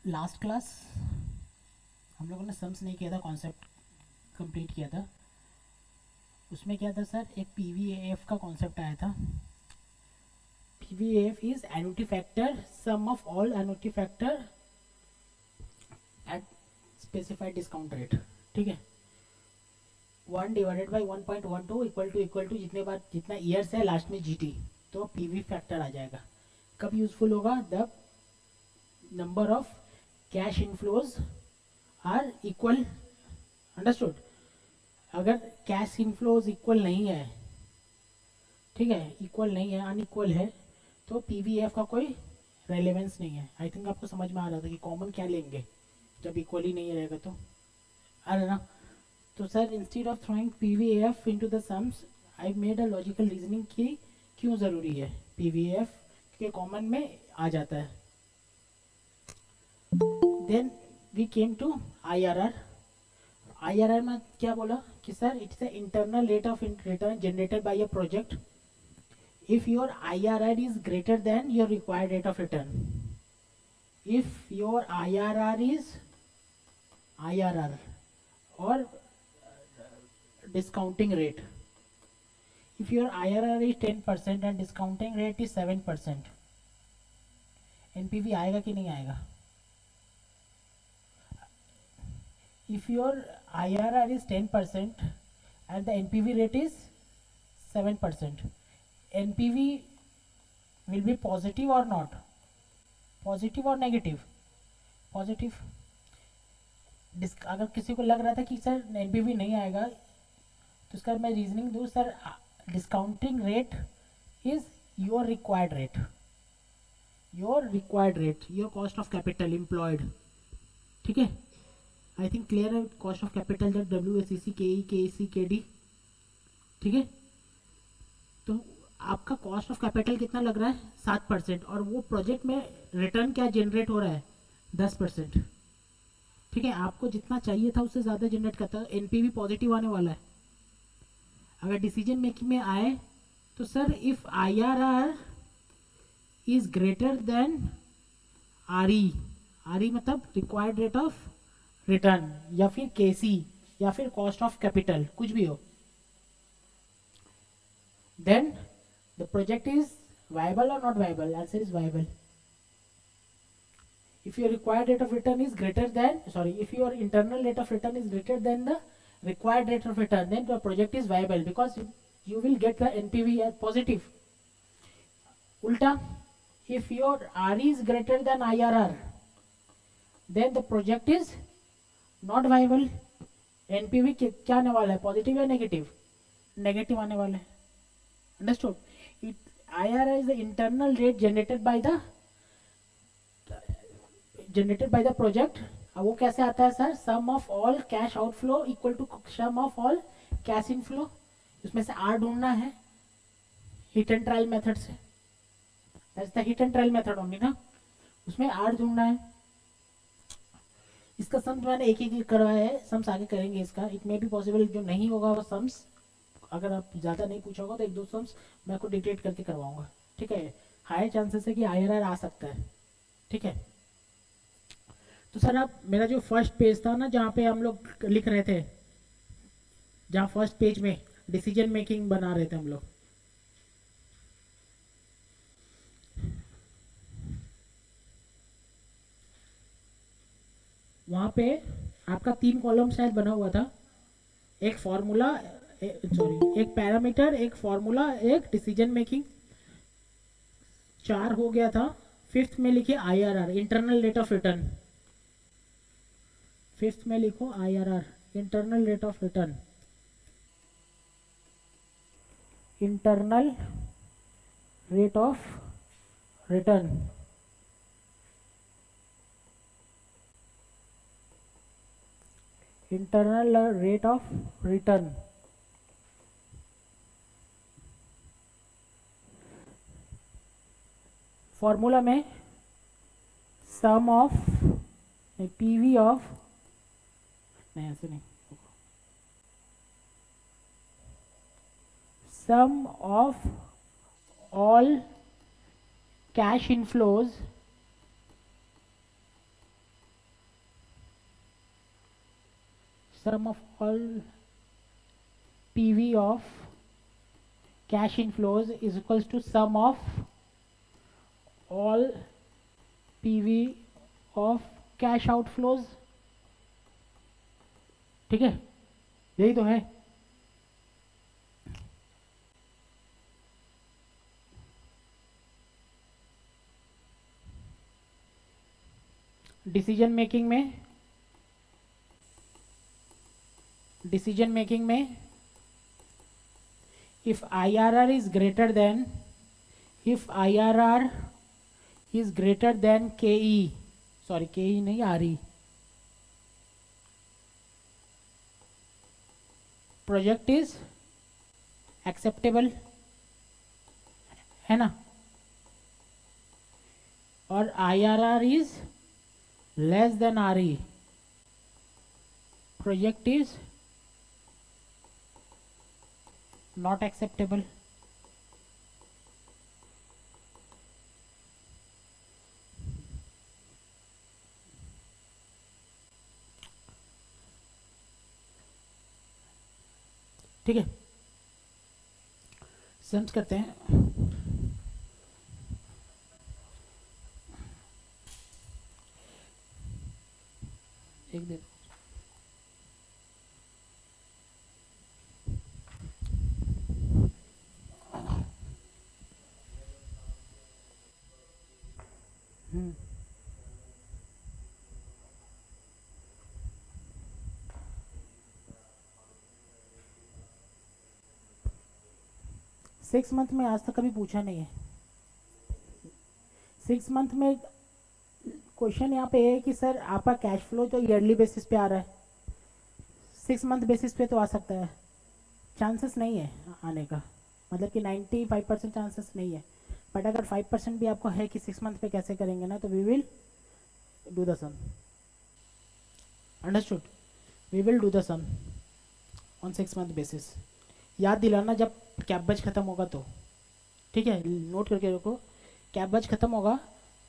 Last class हम लोगों ने सम्स नहीं किया था, कॉन्सेप्ट कंप्लीट किया था। उसमें क्या था सर, एक पीवीएफ का कॉन्सेप्ट आया था। PVF is annuity factor, sum of all annuity factor at specified discount rate. ठीक है, 1/1.12 इक्वल टू जितने बार जितना ईयर्स है लास्ट में जीटी, तो पीवी फैक्टर आ जाएगा। कब यूजफुल होगा? The number of cash inflows are equal. Understood? अगर कैश इनफ्लोज इक्वल नहीं है, ठीक है, इक्वल नहीं है, अनइक्वल है, तो पीवीएफ का कोई रेलेवेंस नहीं है। आई थिंक आपको समझ में आ रहा था कि कॉमन क्या लेंगे जब इक्वल ही नहीं रहेगा तो। अरे ना, तो sir instead of throwing PVF into the sums, I made a logical reasoning की क्यों ज़रूरी है पीवीएफ के कॉमन में आ जाता है। Then we came to IRR. IRR में क्या बोला कि sir it's the internal rate of return generated by a project if your IRR is greater than your required rate of return. If your IRR is IRR or discounting rate, if your IRR is 10% and discounting rate is 7%, NPV आएगा कि नहीं आएगा? If your IRR is 10% and the NPV rate is 7%, NPV will be positive or not? Positive or negative? Positive. अगर किसी को लग रहा था कि सर एनपीवी नहीं आएगा, तो इसका मैं रीजनिंग दूँ sir, discounting rate is your required rate, your cost of capital employed. ठीक है, आई थिंक क्लियर है। कॉस्ट ऑफ कैपिटल जब डब्ल्यू एस सी के ई के सी के डी, ठीक है, तो आपका कॉस्ट ऑफ कैपिटल कितना लग रहा है? 7%, और वो प्रोजेक्ट में रिटर्न क्या जनरेट हो रहा है? 10%। ठीक है, आपको जितना चाहिए था उससे ज़्यादा जनरेट करता है, एनपीवी पॉजिटिव आने वाला है। अगर डिसीजन मेकिंग में आए तो sir if IRR is greater than RE, RE मतलब रिक्वायर्ड रेट ऑफ रिटर्न, या फिर केसी, या फिर कॉस्ट ऑफ कैपिटल, कुछ भी हो, then the project is viable और not viable? Answer is viable. If your required rate of return is greater than, sorry, if your internal rate of return is greater than the required rate of return, then the project is viable because you will get the NPV as positive. Ulta, if your RE is greater than IRR, then the project is not viable. NPV क्या आने वाला है? Positive या negative? Negative आने वाला है. Understood? It IRR is the internal rate generated by the project. अब वो कैसे आता है sir? Sum of all cash outflow equal to sum of all cash inflow. उसमें से आर ढूंढना है हिट एंड ट्रायल मेथड से. That's the hit and trial method only ना, उसमें आर ढूंढना है. इसका सम्स मैंने एक ही करवाया है, सम्स आगे करेंगे इसका. इट मे बी पॉसिबल जो नहीं होगा वो सम्स, अगर आप ज़्यादा नहीं पूछा होगा तो एक दो सम्स मैं आपको डिटेक्ट करके करवाऊंगा. ठीक है, हाई चांसेस है कि आईआरआर आ सकता है. ठीक है, तो सर आप मेरा जो फर्स्ट पेज था ना जहाँ पे हम लोग लिख रहे थे, जहाँ फर्स्ट पेज में डिसीजन मेकिंग बना रहे थे हम लोग, वहाँ पे आपका 3 कॉलम शायद बना हुआ था. एक फॉर्मूला, सॉरी, एक पैरामीटर, एक फॉर्मूला, एक डिसीजन मेकिंग, 4 हो गया था. फिफ्थ में लिखिए IRR, internal rate of return. Fifth में लिखो IRR, internal rate of return. Internal rate of return. Internal rate of return. Formula में सम ऑफ पीवी ऑफ, नहीं ऐसे नहीं, sum of all cash inflows sum of all PV of cash inflows is equals to sum of all PV of cash outflows. ठीक है, यही तो है. Decision making में if IRR is greater than KE, sorry KE नहीं RE, project is acceptable, है ना, और IRR is less than RE, project is not acceptable. ठीक है, सम्स करते हैं. एक दिन हम्म 6 मंथ में आज तक कभी पूछा नहीं है. 6 मंथ में क्वेश्चन यहाँ पे है कि सर आपका कैश फ्लो तो ईयरली बेसिस पे आ रहा है, 6 मंथ बेसिस पे तो आ सकता है. चांसेस नहीं है आने का, मतलब कि 95% चांसेस नहीं है. बट अगर 5% भी आपको है कि 6 मंथ पे कैसे करेंगे ना, तो we will do the sum. Understood? We will do the sum on 6 month basis. याद दिलाना जब कैप बज खत्म होगा तो, ठीक है, नोट करके रखो. कैप बज खत्म होगा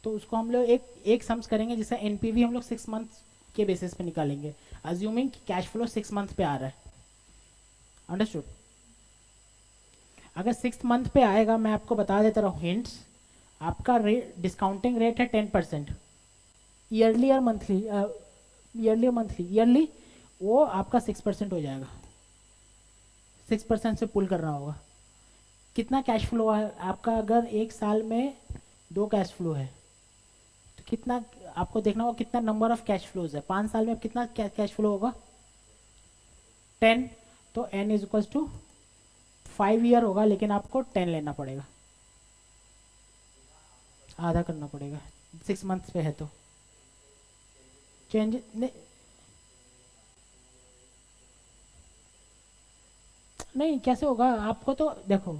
तो उसको हम लोग एक सम्स करेंगे, जिससे एनपीवी हम लोग 6 मंथ के बेसिस पे निकालेंगे, अज्यूमिंग कि कैश फ्लो 6 मंथ पे आ रहा है. अंडरस्टूड? अगर 6 मंथ पे आएगा, मैं आपको बता देता रहा हूँ हिंट्स. आपका रेट, डिस्काउंटिंग रेट है 10%. ईयरली और मंथली, ईयरली वो आपका 6% हो जाएगा. 6% से पुल करना होगा. कितना कैश फ्लो है आपका? अगर एक साल में 2 कैश फ्लो है तो कितना आपको देखना होगा, कितना नंबर ऑफ कैश फ्लोज है. 5 साल में कितना कैश फ्लो होगा? 10. तो n is equals to 5 year होगा, लेकिन आपको 10 लेना पड़ेगा, आधा करना पड़ेगा. 6 मंथ्स पे है तो चेंज नहीं कैसे होगा आपको. तो देखो,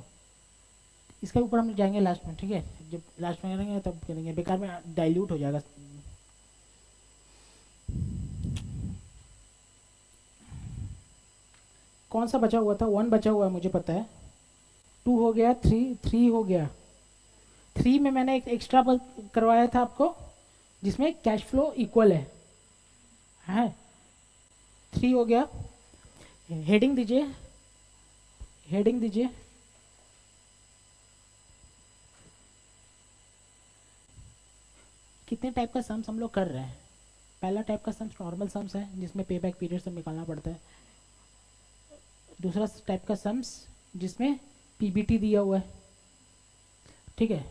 इसके ऊपर हम जाएंगे लास्ट में, ठीक है, जब लास्ट में करेंगे तब करेंगे, बेकार में डाइल्यूट हो जाएगा. कौन सा बचा हुआ था? 1 बचा हुआ है मुझे पता है. 2 हो गया, 3 हो गया. 3 में मैंने एक एक्स्ट्रा करवाया था आपको, जिसमें कैश फ्लो इक्वल है. 3 हो गया. हेडिंग दीजिए, हेडिंग दीजिए. कितने टाइप का सम्स हम लोग कर रहे हैं? पहला टाइप का सम्स नॉर्मल सम्स है, जिसमें पे बैक पीरियड सब निकालना पड़ता है. दूसरा टाइप का सम्स जिसमें पीबीटी दिया हुआ है, ठीक है.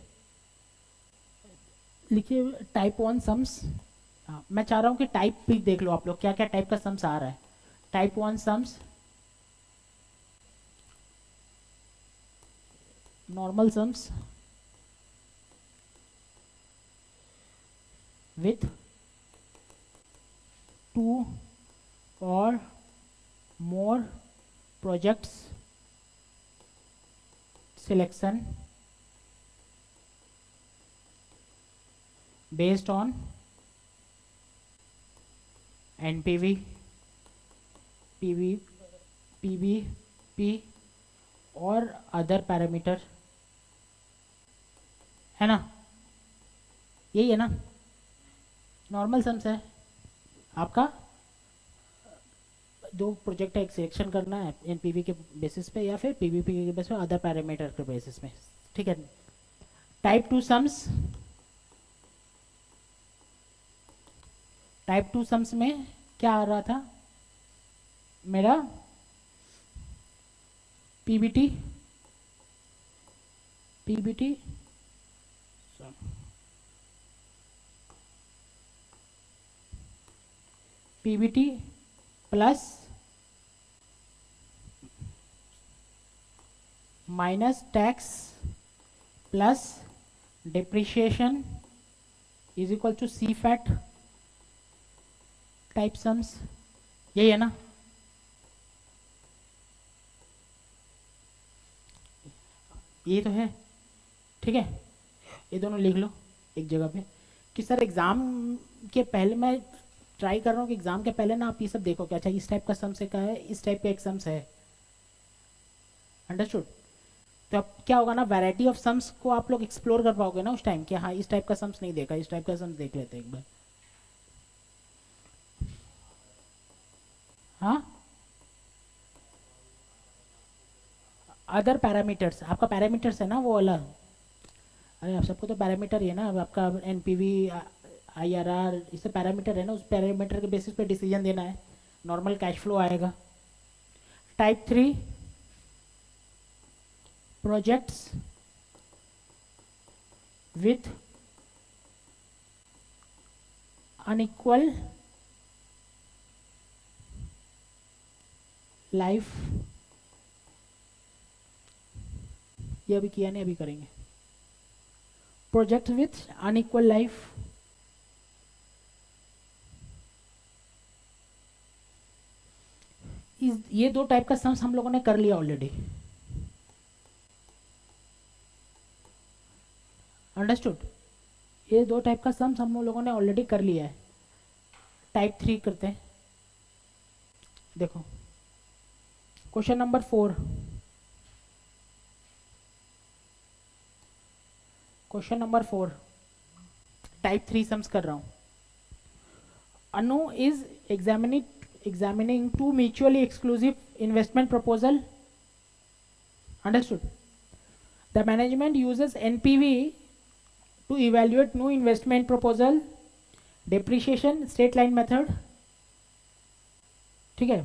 लिखिए टाइप 1 सम्स. मैं चाह रहा हूँ कि टाइप भी देख लो आप लोग, क्या क्या टाइप का सम्स आ रहा है. Type 1 sums, normal sums with 2 or more projects selection based on NPV, PVP और अदर पैरामीटर, है ना? यही है ना? नॉर्मल सम्स है आपका. दो प्रोजेक्ट है, एक सिलेक्शन करना है एनपीवी के बेसिस पे या फिर पीवीपी के बेसिस पे, अदर पैरामीटर के बेसिस पे, ठीक है। Type two sums, type two sums में क्या आ रहा था मेरा, PBT, PBT PBT plus minus tax plus depreciation is equal to CFAT type sums, यही है ना। ये तो है, ठीक है। ये दोनों लिख लो एक जगह पे कि सर एग्ज़ाम के पहले, मैं ट्राई कर रहा हूँ कि एग्ज़ाम के पहले ना आप ये सब देखो कि अच्छा इस टाइप का सम्स का है, इस टाइप का एक सम्स है, अंडरस्टूड। तो अब क्या होगा ना, वैरायटी ऑफ सम्स को आप लोग एक्सप्लोर कर पाओगे ना उस टाइम कि हाँ इस टाइप का सम्स नहीं देखा, इस टाइप का सम्स देख लेते हैं एक बार। हाँ, अदर पैरामीटर्स, आपका पैरामीटर्स है ना वो वाला, अरे आप सबको तो पैरामीटर ही है ना, अब आपका एनपीवी, आईआरआर, इससे पैरामीटर है ना, उस पैरामीटर के बेसिस पे डिसीजन देना है, नॉर्मल कैश फ्लो आएगा। Type three, projects with unequal life, ये अभी किया नहीं, अभी करेंगे। प्रोजेक्ट विथ अनइक्वल लाइफ, ये दो टाइप का सम्स हम लोगों ने कर लिया ऑलरेडी, अंडरस्टूड। ये दो टाइप का सम्स हम लोगों ने ऑलरेडी कर लिया है। टाइप थ्री करते हैं, देखो question number 4, question number 4 type three sums कर रहा हूँ। अनु is examining two mutually exclusive investment proposal, understood. The management uses NPV to evaluate new investment proposal, depreciation, straight line method, ठीक है।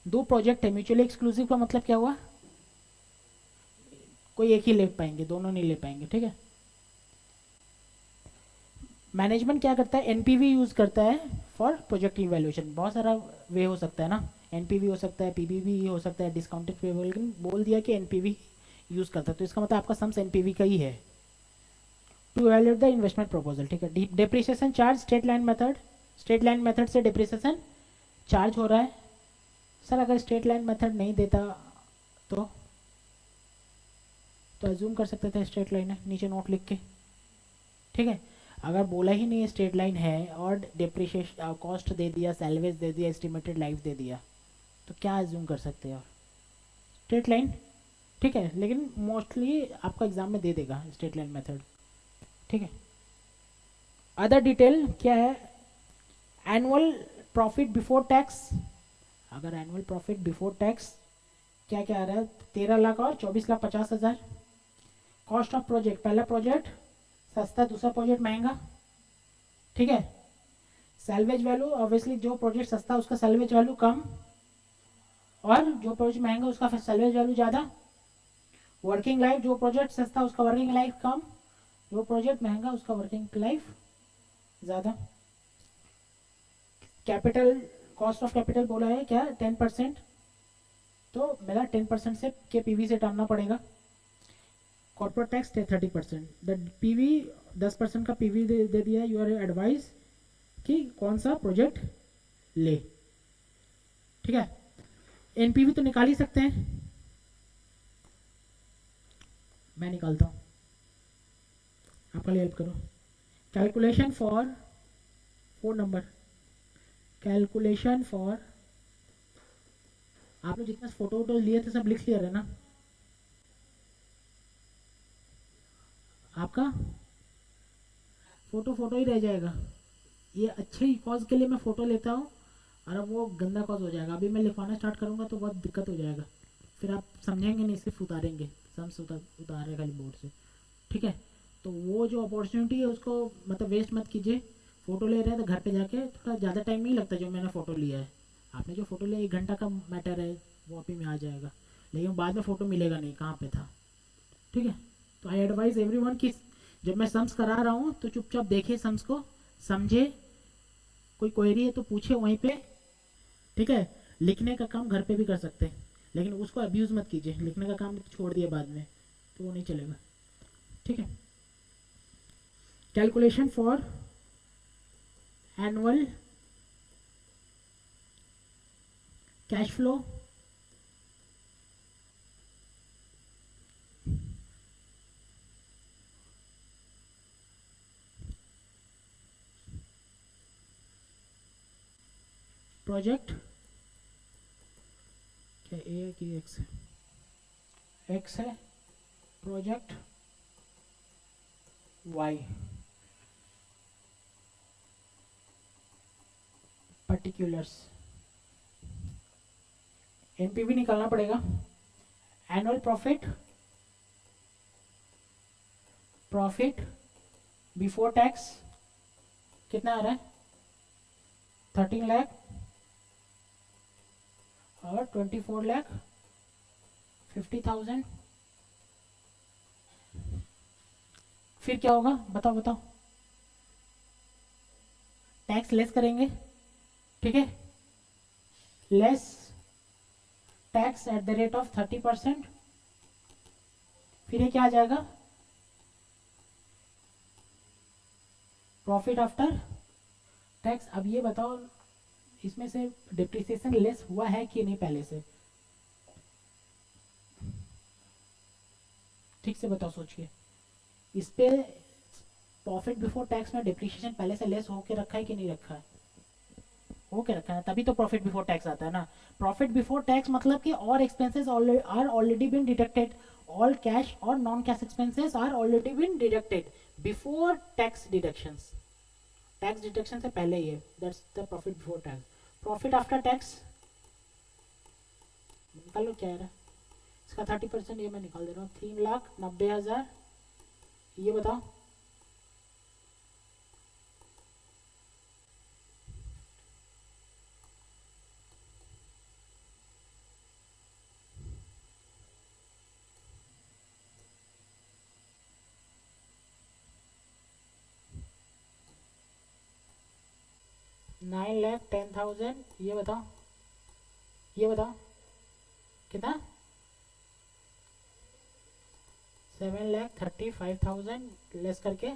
दो प्रोजेक्ट है, म्यूचुअली एक्सक्लूसिव का मतलब क्या हुआ, कोई एक ही ले पाएंगे, दोनों नहीं ले पाएंगे, ठीक है। मैनेजमेंट क्या करता है, एनपीवी यूज करता है फॉर प्रोजेक्ट इवैल्यूएशन। बहुत सारा वे हो सकता है ना, एनपीवी हो सकता है, पीबीवी हो सकता है, डिस्काउंटेड पेबल, लेकिन बोल दिया कि एनपीवी यूज करता है, तो इसका मतलब आपका सम्स एनपीवी का ही है। To evaluate the investment proposal, ठीक है। Depreciation charge, straight line method, straight line method से डिप्रिसिएशन चार्ज हो रहा है। सर अगर स्ट्रेट लाइन मेथड नहीं देता तो अज्यूम कर सकते थे स्ट्रेट लाइन है, नीचे नोट लिख के, ठीक है। अगर बोला ही नहीं स्ट्रेट लाइन है और डिप्रिशिएशन कॉस्ट दे दिया, सैलवेज दे दिया, एस्टिमेटेड लाइफ दे दिया, तो क्या अज्यूम कर सकते हैं, और स्ट्रेट लाइन, ठीक है। लेकिन मोस्टली आपका एग्जाम में दे देगा स्ट्रेट लाइन मेथड, ठीक है। अदर डिटेल क्या है, एनुअल प्रॉफिट बिफोर टैक्स, अगर एनुअल प्रॉफिट बिफोर टैक्स क्या क्या आ रहा है, 13 लाख और 24,50,000। कॉस्ट ऑफ प्रोजेक्ट, पहला प्रोजेक्ट सस्ता, दूसरा प्रोजेक्ट महंगा, ठीक है। सैलवेज वैल्यू, ऑब्वियसली जो प्रोजेक्ट सस्ता उसका सैलवेज वैल्यू कम, और जो प्रोजेक्ट महंगा उसका सैलवेज वैल्यू ज़्यादा। वर्किंग लाइफ, जो प्रोजेक्ट सस्ता उसका वर्किंग लाइफ कम, जो प्रोजेक्ट महंगा उसका वर्किंग लाइफ ज़्यादा। कैपिटल, कॉस्ट ऑफ कैपिटल बोला है क्या, 10%, तो मेरा 10% से के पीवी से टालना पड़ेगा। कॉर्पोरेट टैक्स 30%, द पीवी 10% का पीवी दे दिया, यू आर एडवाइस कि कौन सा प्रोजेक्ट ले, ठीक है। एनपीवी तो निकाल ही सकते हैं, मैं निकालता हूँ, आपका लिए हेल्प करो। Calculation for 4 number, calculation for, आप लोग जितना फोटो वोटो लिए थे सब लिख लिया रहे ना, आपका फोटो ही रह जाएगा। ये अच्छे ही कॉज के लिए मैं फ़ोटो लेता हूँ, और अब वो गंदा कॉज हो जाएगा। अभी मैं लिखवाना स्टार्ट करूँगा तो बहुत दिक्कत हो जाएगा, फिर आप समझेंगे नहीं, सिर्फ उतारेंगे, सम्स उतारे खाली बोर्ड से। ठीक है, तो वो जो अपॉर्चुनिटी है उसको मतलब वेस्ट मत कीजिए। फ़ोटो ले रहे हैं तो घर पे जाके थोड़ा ज़्यादा टाइम नहीं लगता जो मैंने फ़ोटो लिया है। आपने जो फ़ोटो लिया 1 घंटा का मैटर है, वो अभी में आ जाएगा, लेकिन बाद में फ़ोटो मिलेगा नहीं कहाँ पे था। ठीक है, तो आई एडवाइज एवरीवन कि जब मैं सम्स करा रहा हूँ तो चुपचाप देखिए सम्स को, समझे, कोई क्वेरी है तो पूछे वहीं पे। ठीक है, लिखने का काम घर पे भी कर सकते हैं, लेकिन उसको अब्यूज़ मत कीजिए। लिखने का काम छोड़ दिया बाद में तो वो नहीं चलेगा। ठीक है, calculation for annual cash flow, project क्या ए है कि एक्स है, एक्स है, प्रोजेक्ट वाई, पर्टिकुलर्स, एनपीवी निकालना पड़ेगा। Annual profit, profit before tax कितना आ रहा है, 13 लाख और 24,50,000। फिर क्या होगा बताओ बताओ, टैक्स लेस करेंगे। ठीक है, less tax at the rate of 30%। फिर ये क्या आ जाएगा, प्रॉफिट आफ्टर टैक्स। अब ये बताओ इसमें से डिप्रिसिएशन लेस हुआ है कि नहीं पहले से, ठीक से बताओ सोच के। इस पे प्रॉफिट बिफोर टैक्स में डिप्रिसिएशन पहले से लेस होके रखा है कि नहीं रखा है, होके रखा है, तभी तो प्रॉफिट बिफोर टैक्स आता है ना। प्रॉफिट बिफोर टैक्स मतलब कि और expenses are already been deducted, all cash और non cash expenses are already been deducted before tax deductions. Tax deduction से पहले ही है, that's the profit before tax. Profit after tax निकाल लो क्या है इसका 30%, ये मैं निकाल दे रहा हूँ, 3,90,000। ये बताओ, $9,10,000। ये बताओ, ये बताओ कितना, 7,35,000 लेस करके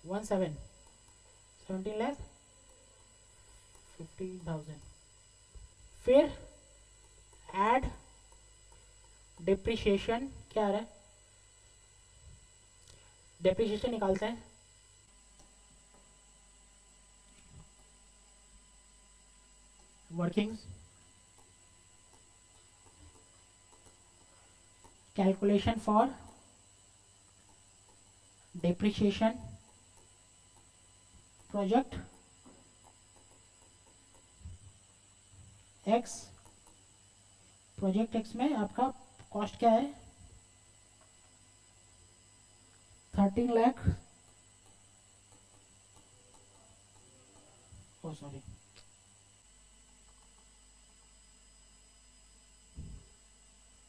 17,15,000। फिर एड डिप्रिशिएशन क्या आ रहा है, डिप्रिशिएशन निकालते हैं। Workings, calculation for depreciation project X, project x में आपका कॉस्ट क्या है, 13 लाख, ओ सॉरी,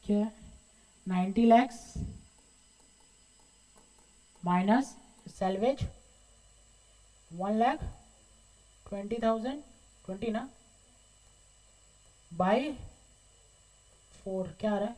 क्या 90 lakhs माइनस सेल्वेज 1,20,000, 20 ना, बाई 4 क्या आ रहा है,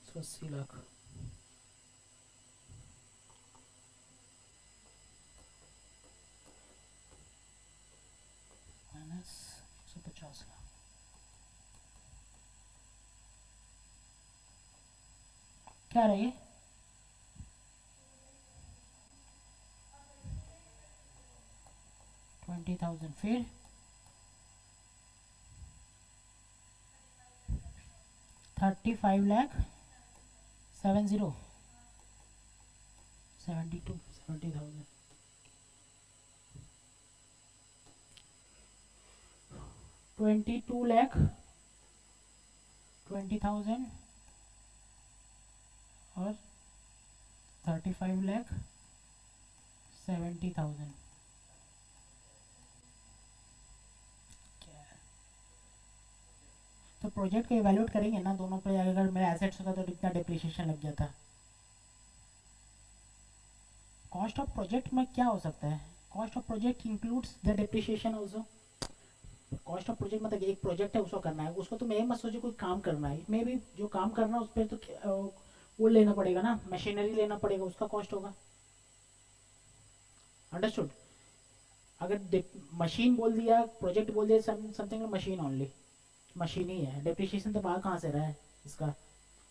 तो 80 लाख माइनस 150 लाख। क्या रही 20,000। फिर 35,70,000 70,000 22,20,000 और 35,70,000 तो प्रोजेक्ट को इवेल्यूएट करेंगे ना दोनों पे। अगर मेरा एसेट्स होता तो कितना डिप्रिसिएशन लग जाता। कॉस्ट ऑफ प्रोजेक्ट में क्या हो सकता है? Cost of project includes the depreciation also. Cost of project मतलब एक प्रोजेक्ट है उसको करना है, उसको तो मैं मत सोचो कोई काम करना है, इसमें भी जो काम करना है उस पर तो वो लेना पड़ेगा ना, मशीनरी लेना पड़ेगा, उसका कॉस्ट होगा। अंडरस्टूड? अगर मशीन बोल दिया, प्रोजेक्ट बोल दिया, समथिंग मशीन ओनली, मशीन ही है। डिप्रिशिएशन तो वहाँ कहाँ से रहा है इसका?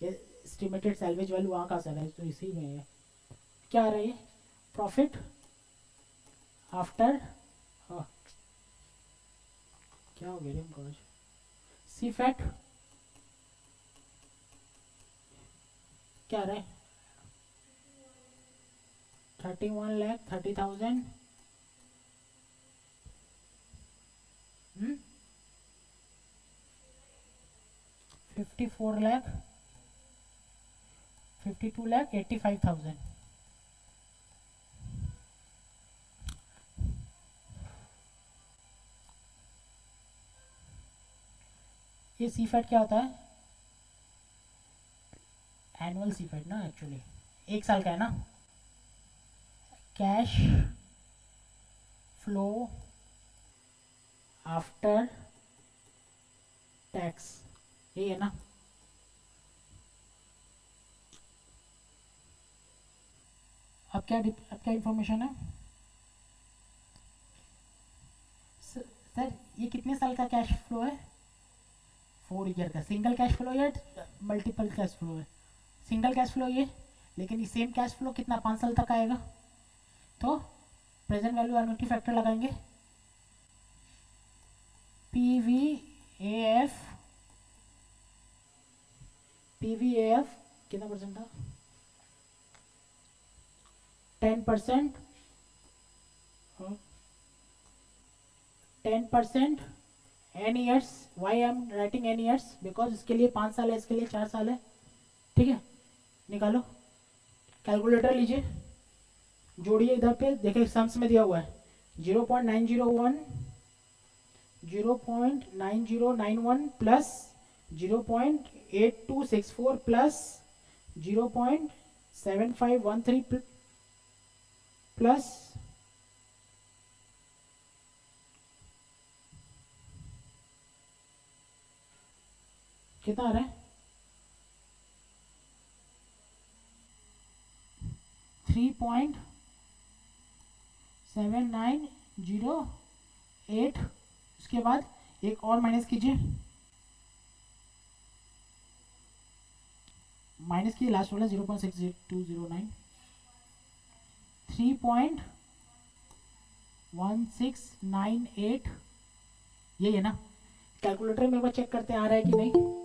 ये एस्टिमेटेड सैलवेज वैल्यू वहाँ कहाँ से रहा है? तो इसी में है। क्या आ रहा है? प्रॉफिट आफ्टर क्या हो गया हमको आज? सी फैट क्या आ रहा है? 31,30,000 54 लाख 52,85,000। ये सी फैट क्या होता है? एनुअल सी फैट ना, एक्चुअली 1 साल का है ना। कैश फ्लो आफ्टर टैक्स, यही है ना? अब क्या इंफॉर्मेशन है सर? ये कितने साल का कैश फ्लो है? 4 ईयर का। सिंगल कैश फ्लो या मल्टीपल कैश फ्लो है? सिंगल कैश फ्लो ये, लेकिन ये सेम कैश फ्लो कितना 5 साल तक आएगा। तो प्रेजेंट वैल्यू एनुटी फैक्टर लगाएंगे, पीवीएएफ कितना परसेंट था? 10%। 10% n years. Why I am writing n years? Because इसके लिए 5 साल है, इसके लिए 4 साल है। ठीक है, निकालो, कैलकुलेटर लीजिए, जोड़िए इधर पे, देखिए सम्स में दिया हुआ है 0.901 0.9091 प्लस 0.8264 प्लस 0.7513 प्लस कितना आ रहा है? 3.7908। उसके बाद एक और माइनस कीजिए, माइनस की लास्ट वाला 0.6209, 3.1698, यही है ना? कैलकुलेटर में एक बार चेक करते हैं आ रहा है कि नहीं।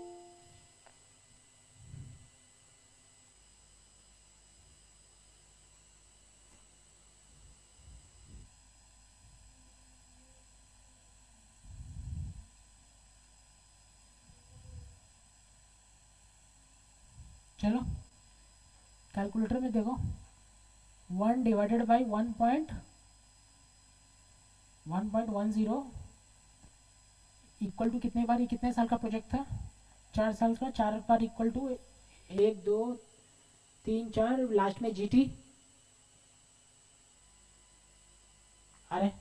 चलो कैलकुलेटर में देखो, 1 डिवाइडेड बाई 1.10 इक्वल टू कितने बार? कितने साल का प्रोजेक्ट था? 4 साल का। 4 बार इक्वल टू 1 2 3 4, लास्ट में जीटी। अरे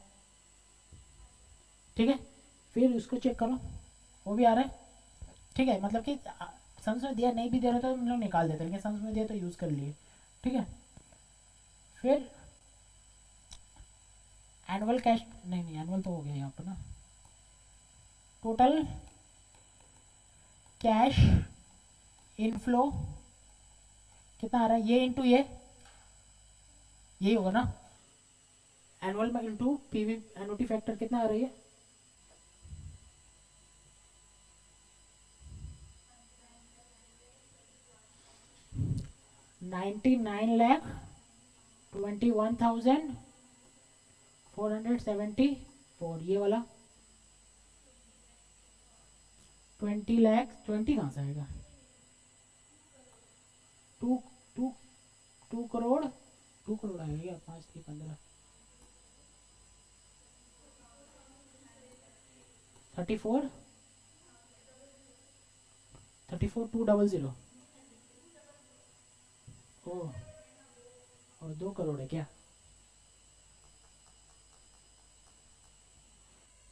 ठीक है, फिर उसको चेक करो, वो भी आ रहा है। ठीक है, मतलब कि सम्स में दिया, नहीं भी दे रहा तो हम लोग निकाल देते, लेकिन सम्स में दिया तो यूज़ कर लिए। ठीक है, फिर एनुअल कैश, नहीं एनुअल तो हो गया यहाँ पर ना। टोटल कैश इनफ्लो कितना आ रहा है? ये इंटू ये, यही होगा ना? एनुअल में इंटू पीवी एनुटी फैक्टर कितना आ रही है? 99,21,474 ये वाला 20 लाख 20 कहाँ से आएगा? 2 2 2 करोड़ 2 करोड़ आएगा क्या? 5 3 15 34 34 200 ओह और 2 करोड़ है क्या?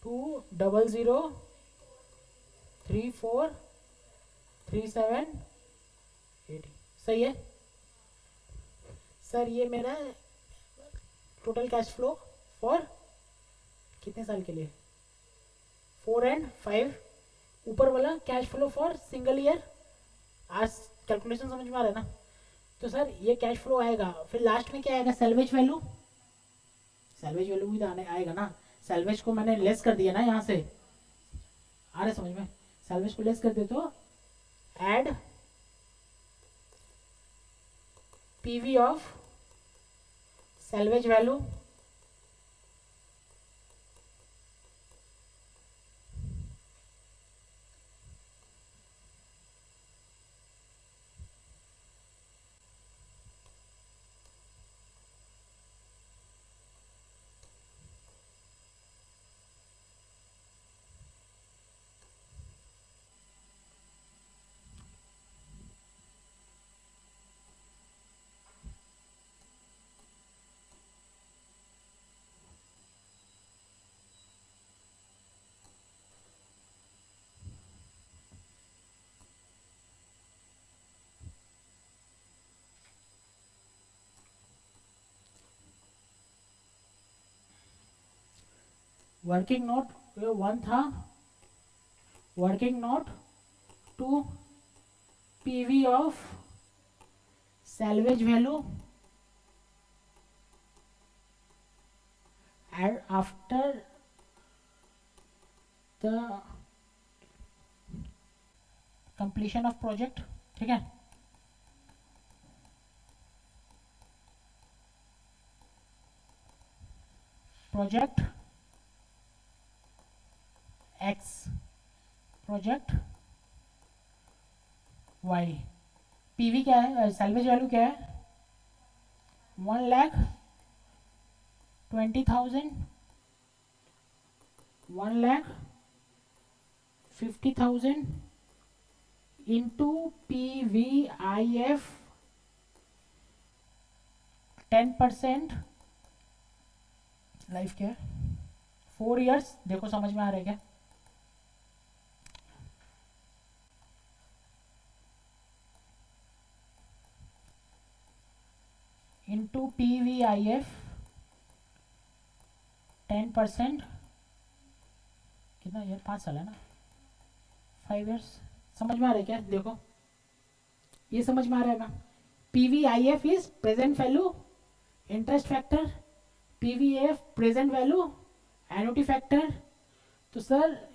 200343780 सही है सर। ये मेरा टोटल कैश फ्लो फॉर कितने साल के लिए? 4 and 5। ऊपर वाला cash flow for single year. आज कैलकुलेशन समझ में आ रहा है ना? तो सर ये कैश फ्लो आएगा, फिर लास्ट में क्या आएगा? Salvage value. सैल्वेज वैल्यू भी तो आएगा ना। सैल्वेज को मैंने लेस कर दिया ना यहाँ से, आ रहा है समझ में? सैल्वेज को लेस कर दे तो add PV of salvage value working note 1 था। Working note 2 PV of salvage value and after the completion of project. ठीक है, project X project Y. PV क्या है? सैल्वेज वैल्यू क्या है? 1,20,000 1,50,000 इंटू PVIF 10%। लाइफ क्या है? 4 years। देखो समझ में आ रहा है क्या? Into PVIF 10%। कितना यार? 5 साल है ना? 5 years। समझ में आ रहा है क्या? देखो ये समझ में आ रहा है ना? PVIF is present value interest factor, PVAF present value annuity factor. तो सर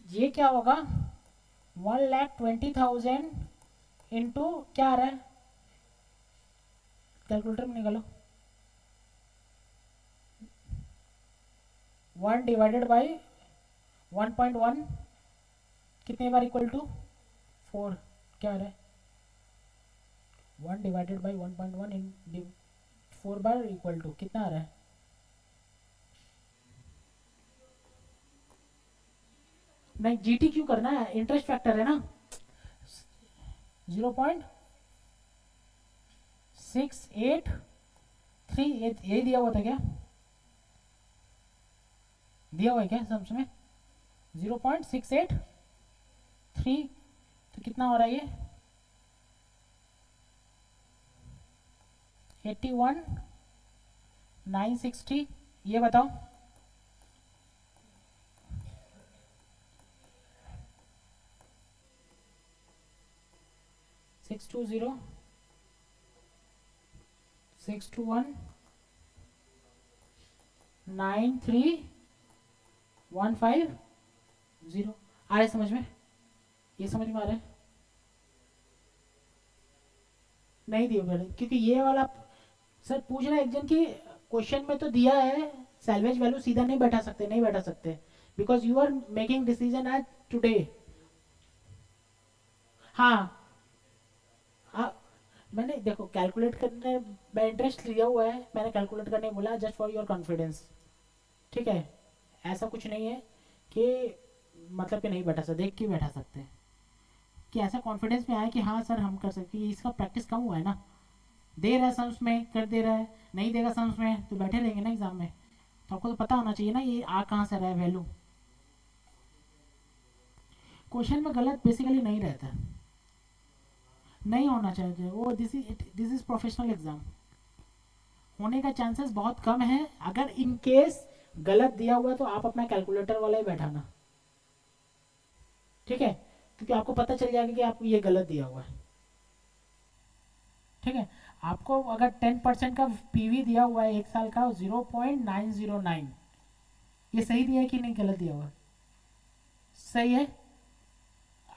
ये क्या होगा? 1,20,000 इंटू क्या आ रहा है? कैलकुलेटर में निकालो। 1 डिवाइडेड बाई 1.1 कितने बार इक्वल टू 4। क्या आ रहा है? 1 डिवाइडेड बाई 1.1 इन 4 बार इक्वल टू कितना आ रहा है? नहीं जीटी क्यों करना है? इंटरेस्ट फैक्टर है ना। 0.683 यही दिया हुआ था क्या? दिया हुआ है क्या समझ में? 0.683 तो कितना हो रहा है ये? 81,960। ये बताओ 620 621 93,150 आ रहा है? समझ में? ये समझ में आ रहा है? नहीं, 0.683 621 93,150 आ रहा है? समझ में? ये समझ में आ रहा है? 93,150 आ रहा है? समझ में? ये समझ में आ रहा है? 93,150 आ रहा है? समझ में? ये समझ में आ रहा है? 93,150 आ रहा है? समझ में? ये समझ में आ रहा है? नहीं दिया मैंने, क्योंकि ये वाला सर पूछ रहा है एक जन की क्वेश्चन में तो दिया है सैल्वेज वैल्यू सीधा नहीं बैठा सकते, नहीं बैठा सकते, because you are making decision as today. हाँ हाँ, मैंने देखो कैलकुलेट करने में इंटरेस्ट लिया हुआ है, मैंने कैलकुलेट करने बोला जस्ट फॉर योर कॉन्फिडेंस, ठीक है। ऐसा कुछ नहीं है कि मतलब कि नहीं बैठा सकते, देख के बैठा सकते हैं, कि ऐसा कॉन्फिडेंस में आए कि हाँ सर हम कर सकते हैं, इसका प्रैक्टिस कम हुआ है ना, दे रहा है सम्स में कर दे रहा है, नहीं देगा सम्स में तो बैठे रहेंगे ना एग्जाम में। तो आपको तो पता होना चाहिए ना ये आ कहाँ से रहा है वैल्यू। क्वेश्चन में गलत बेसिकली नहीं रहता, नहीं होना चाहिए वो, दिस इज प्रोफेशनल एग्जाम, होने का चांसेस बहुत कम है। अगर इन केस गलत दिया हुआ तो आप अपना कैलकुलेटर वाला ही बैठाना, ठीक है, क्योंकि आपको पता चल जाएगा कि आपको ये गलत दिया हुआ है, ठीक है। आपको अगर 10% का पीवी दिया हुआ है एक साल का 0.909, ये सही दिया है कि नहीं गलत दिया हुआ है? सही है।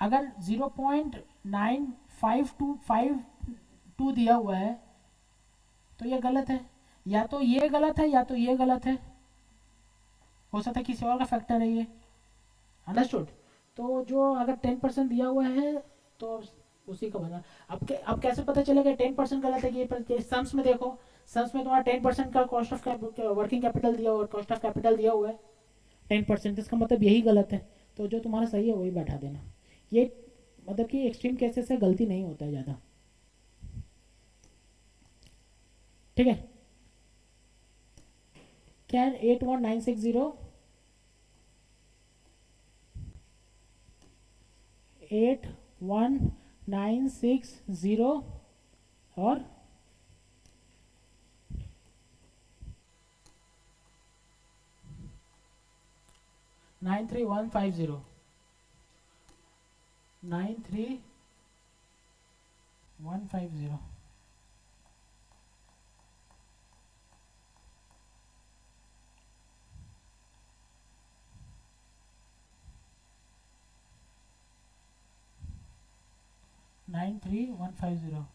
अगर 0.95252 दिया हुआ है तो ये गलत है, या तो ये गलत है या तो ये गलत है, हो सकता है किसी और का फैक्टर है ये, अंडरस्टूड। तो जो अगर 10% दिया हुआ है तो उसी का बना। अब कैसे पता चलेगा 10% गलत है कि ये सम्स में देखो, सम्स में तुम्हारा 10% का कॉस्ट ऑफ वर्किंग कैपिटल दिया हुआ है, कॉस्ट ऑफ कैपिटल दिया हुआ है 10%, इसका मतलब यही गलत है। तो जो तुम्हारा सही है वही बैठा देना, ये मतलब कि एक्सट्रीम केसेस से गलती नहीं होता है ज़्यादा, ठीक है। कैन 81960 81960 और 93150, 93150, 93150,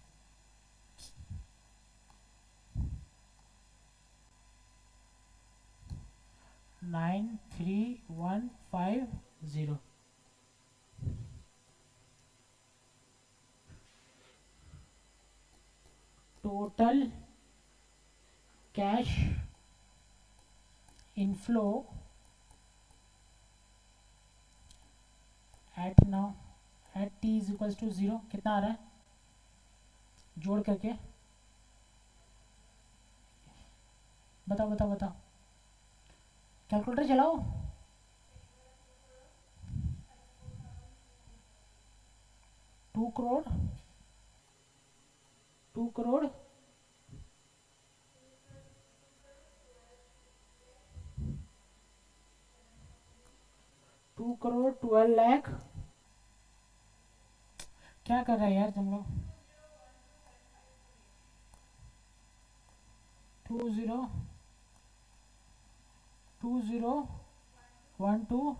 93150। Total cash inflow at now at T is equals to 0 कितना आ रहा है जोड़ करके, बताओ बताओ बताओ, कैलकुलेटर चलाओ। 2 करोड़, 2 करोड़ 2 करोड़ 12 लाख, क्या कर रहा है यार तुम लोग, 20 2012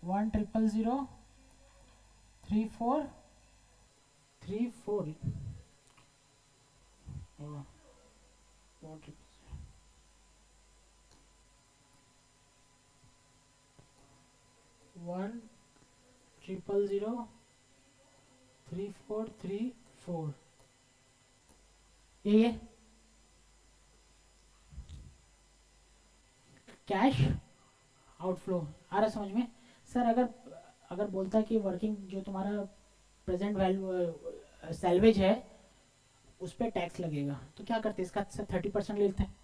100034334, 1000334, ये कैश आउटफ्लो आ रहा है समझ में। सर अगर अगर बोलता है कि वर्किंग जो तुम्हारा प्रेजेंट वैल्यू सैलवेज है उस पर टैक्स लगेगा तो क्या करते इसका 30% लेते हैं।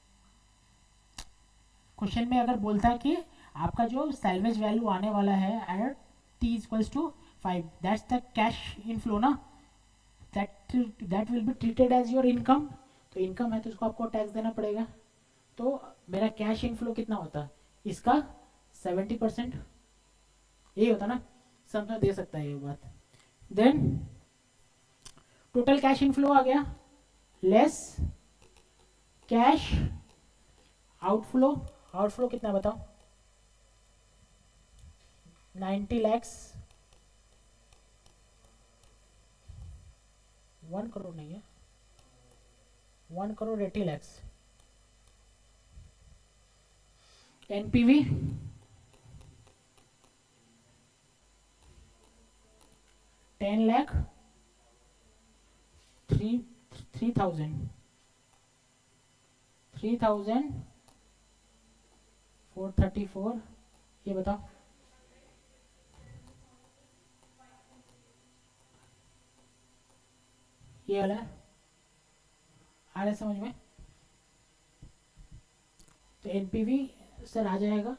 क्वेश्चन में अगर बोलता है कि आपका जो सैलवेज वैल्यू आने वाला है at T equals to 5, that's the cash inflow ना, that will be treated as your income. तो इनकम है तो इसको आपको टैक्स देना पड़ेगा। तो मेरा कैश इनफ्लो कितना होता है इसका 70%, यही होता ना, सब तो दे सकता है ये बात। देन टोटल कैश इनफ्लो आ गया लेस कैश आउटफ्लो, आउटफ्लो कितना बताओ, 90 lakhs, 1 करोड़ नहीं है, 1 crore 80 lakhs. NPV 10 lakh 3000 434. ये बताओ, ये वाला आ रहा है समझ में? तो एनपीवी सर आ जाएगा।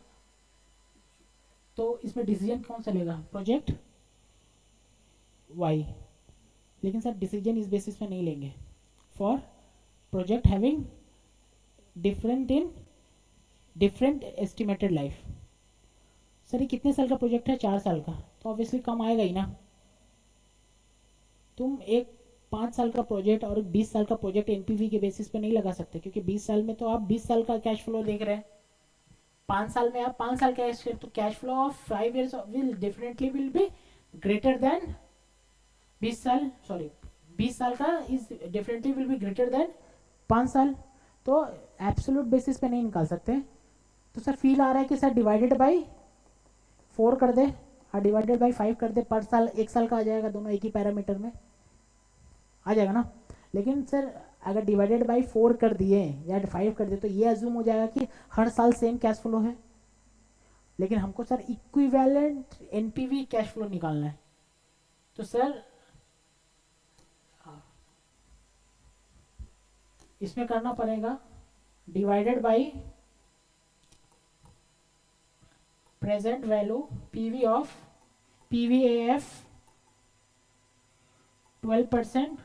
तो इसमें डिसीजन कौन सा लेगा? Project Y. लेकिन सर डिसीजन इस बेसिस पे नहीं लेंगे। For project having different estimated life. Sir ये कितने साल का प्रोजेक्ट है? 4 साल का, तो ऑब्वियसली कम आएगा ही ना। तुम एक 5 साल का प्रोजेक्ट और 20 साल का प्रोजेक्ट एनपीवी के बेसिस पे नहीं लगा सकते, क्योंकि 20 साल में तो आप 20 साल का कैश फ्लो देख रहे हैं, 5 साल में आप 5 साल कैश, तो cash flow of 5 years will definitely will be greater than 20 साल, सॉरी 20 साल का is definitely will be greater than 5 साल। तो एब्सोल्यूट बेसिस पे नहीं निकाल सकते। तो सर फील आ रहा है कि सर डिवाइडेड बाई 4 कर दे और डिवाइडेड बाई 5 कर दे, पर साल 1 साल का आ जाएगा, दोनों एक ही पैरामीटर में आ जाएगा ना। लेकिन सर अगर डिवाइडेड बाई 4 कर दिए या 5 कर दिए तो ये अज्यूम हो जाएगा कि हर साल सेम कैश फ्लो है। लेकिन हमको sir equivalent NPV cash flow निकालना है। तो सर इसमें करना पड़ेगा divided by present value PV of PVAF 12%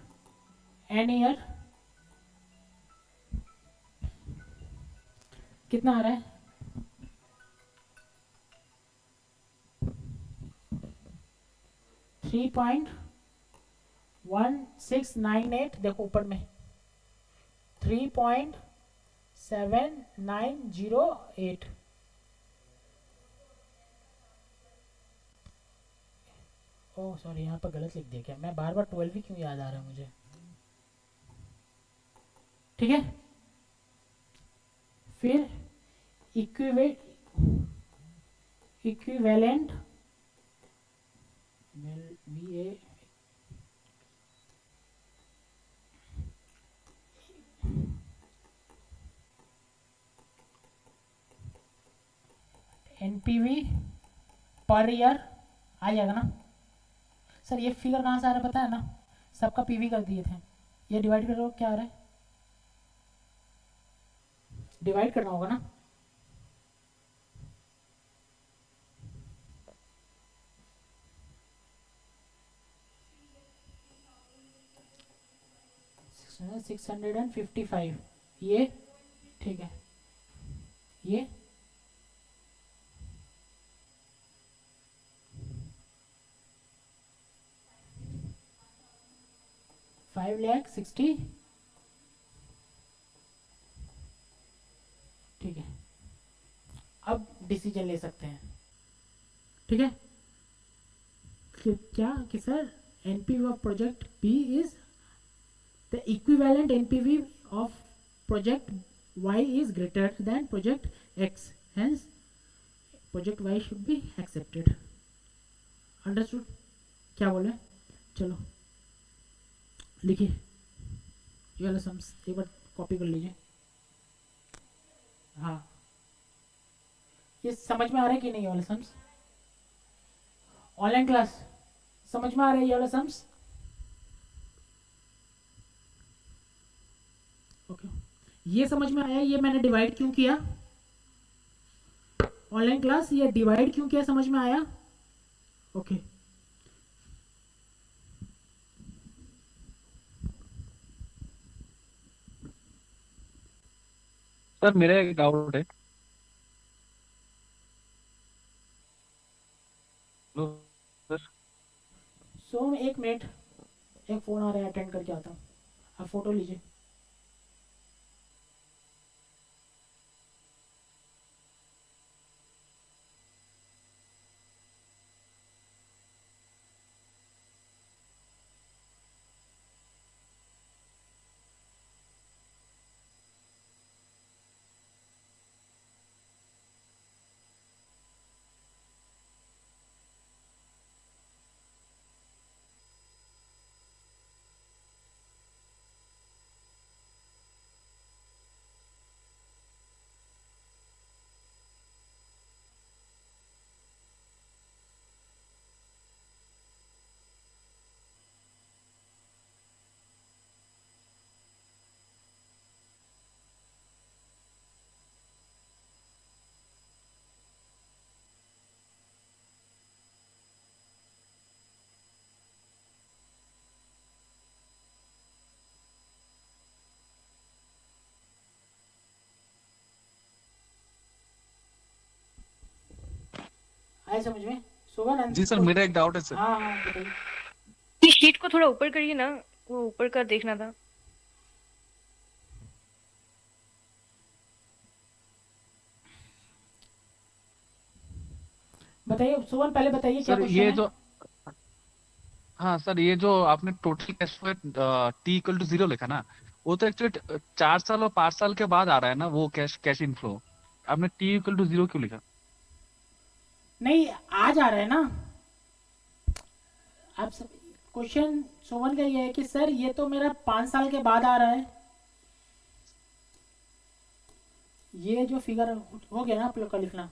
N year. कितना आ रहा है? 3.1698, देखो ऊपर में 3.7908। ओह सॉरी, यहाँ पर गलत लिख दिया क्या? मैं बार बार 12 ही क्यों याद आ रहा है मुझे? ठीक है, फिर equivalent V A NPV per year आ जाएगा ना। सर ये फिगर कहाँ से आ रहा है पता है ना? सबका पीवी कर दिए थे, ये डिवाइड करो क्या आ रहा है? डिवाइड करना होगा ना। $655, ये ठीक है, ये 5,60,000, ठीक है। अब डिसीजन ले सकते हैं, ठीक है। क्या कि sir NPV of project B is the equivalent NPV of project Y is greater than project X, hence project Y should be accepted. Understood? क्या बोले? चलो लिखिए, ये वाला सम्स एक बार कॉपी कर लीजिए। हाँ, ये समझ में आ रहा है कि नहीं? ये वाला सम्स ऑनलाइन क्लास समझ में आ रहा है? ये वाला सम्स ओके, ये समझ में आया? ये मैंने डिवाइड क्यों किया? ऑनलाइन क्लास ये डिवाइड क्यों किया समझ में आया? ओके सर मेरा एक डाउट है। लो सर। सो एक मिनट, एक फोन आ रहा है, अटेंड करके आता हूँ। आप फोटो लीजिए। आए समझ में? सोवन जी सर, मेरा एक डाउट है सर। हाँ हाँ बताइए। इस शीट को थोड़ा ऊपर करिए ना, वो ऊपर का देखना था। बताइए सोवन, पहले बताइए क्या सर क्वेश्चन ये है। जो, हाँ सर, ये जो आपने total cash flow T equal to 0 लिखा ना, वो तो एक्चुअली 4 साल और 5 साल के बाद आ रहा है ना, वो कैश कैश इनफ्लो। आपने टी इक्वल टू 0 क्यों लिखा? नहीं, आज आ रहा है ना। आप क्वेश्चन सोवन का ये है कि सर ये तो मेरा 5 साल के बाद आ रहा है। ये जो फिगर हो गया ना आप लोग का लिखना,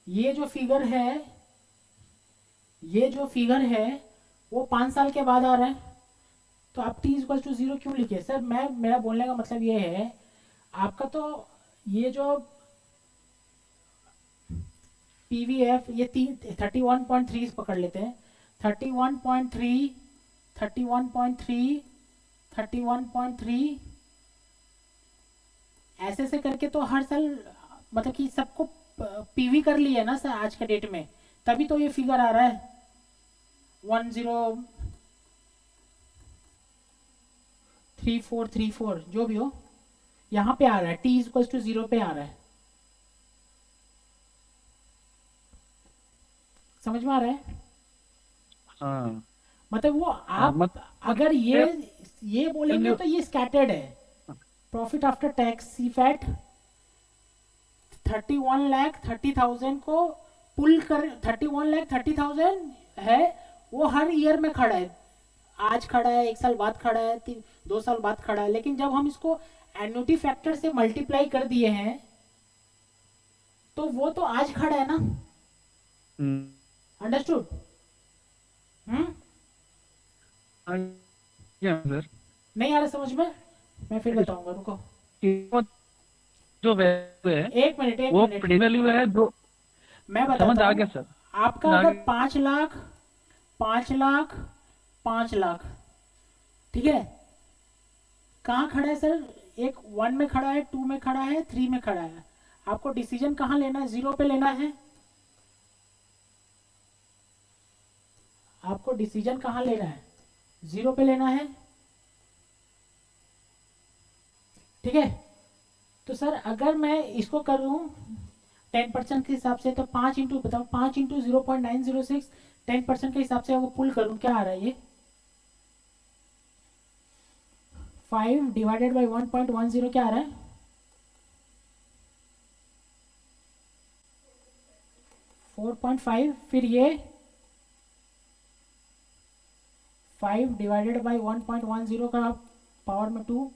ये जो फिगर है, ये जो फिगर है वो 5 साल के बाद आ रहा है। तो आप टी इक्वल टू 0 क्यों लिखे सर? मैं, मेरा बोलने का मतलब ये है, आपका तो ये जो पीवीएफ ये 31.3 पकड़ लेते हैं। 31.3, 31.3, 31.3 ऐसे से करके तो हर साल मतलब कि सबको पीवी कर लिया ना सर आज के डेट में, तभी तो ये फिगर आ रहा है 103434 जो भी हो, यहाँ पे आ रहा है टी इक्वल टू 0 पे आ रहा है। समझ में आ रहा है? हाँ मतलब वो हाँ, आप अगर ये बोलेंगे जो- तो ये स्कैटर्ड है। प्रॉफिट आफ्टर टैक्स सीफैट 31,30,000 को पुल कर, 31,30,000 है, वो हर ईयर में खड़ा है। आज खड़ा है, 1 साल बाद खड़ा है, 2 साल बाद खड़ा है, लेकिन जब हम इसको एन्युटी फैक्टर से मल्टीप्लाई कर दिए हैं तो वो तो आज खड़ा है ना। हम्म, अंडरस्टूड? हाँ, ये सर, नहीं आ रहा समझ में? मैं फिर बताऊंगा, रुको ये जो वैल्यू है एक मिनट, एक वो मिनट प्रेजेंट वैल्यू है जो। मैं समझ बताता आ हूँ। गया सर, आपका समझ आ अगर गया। 5 लाख, 5 लाख, 5 लाख, ठीक है, कहाँ खड़ा है सर? एक 1 में खड़ा है, 2 में खड़ा है, 3 में खड़ा है। आपको डिसीजन कहाँ लेना है? 0 पे लेना है। आपको डिसीजन कहाँ लेना है? 0 पे लेना है, ठीक है। तो सर अगर मैं इसको करूँ 10% के हिसाब से, तो 5 इंटू बताओ, 5 इंटू 0.906 10% के हिसाब से वो पुल करूँ, क्या आ रहा है ये? 5 डिवाइडेड बाई 1.10 क्या आ रहा है? 4.5। फिर ये 5 डिवाइडेड बाई 1.10 का पावर में 2,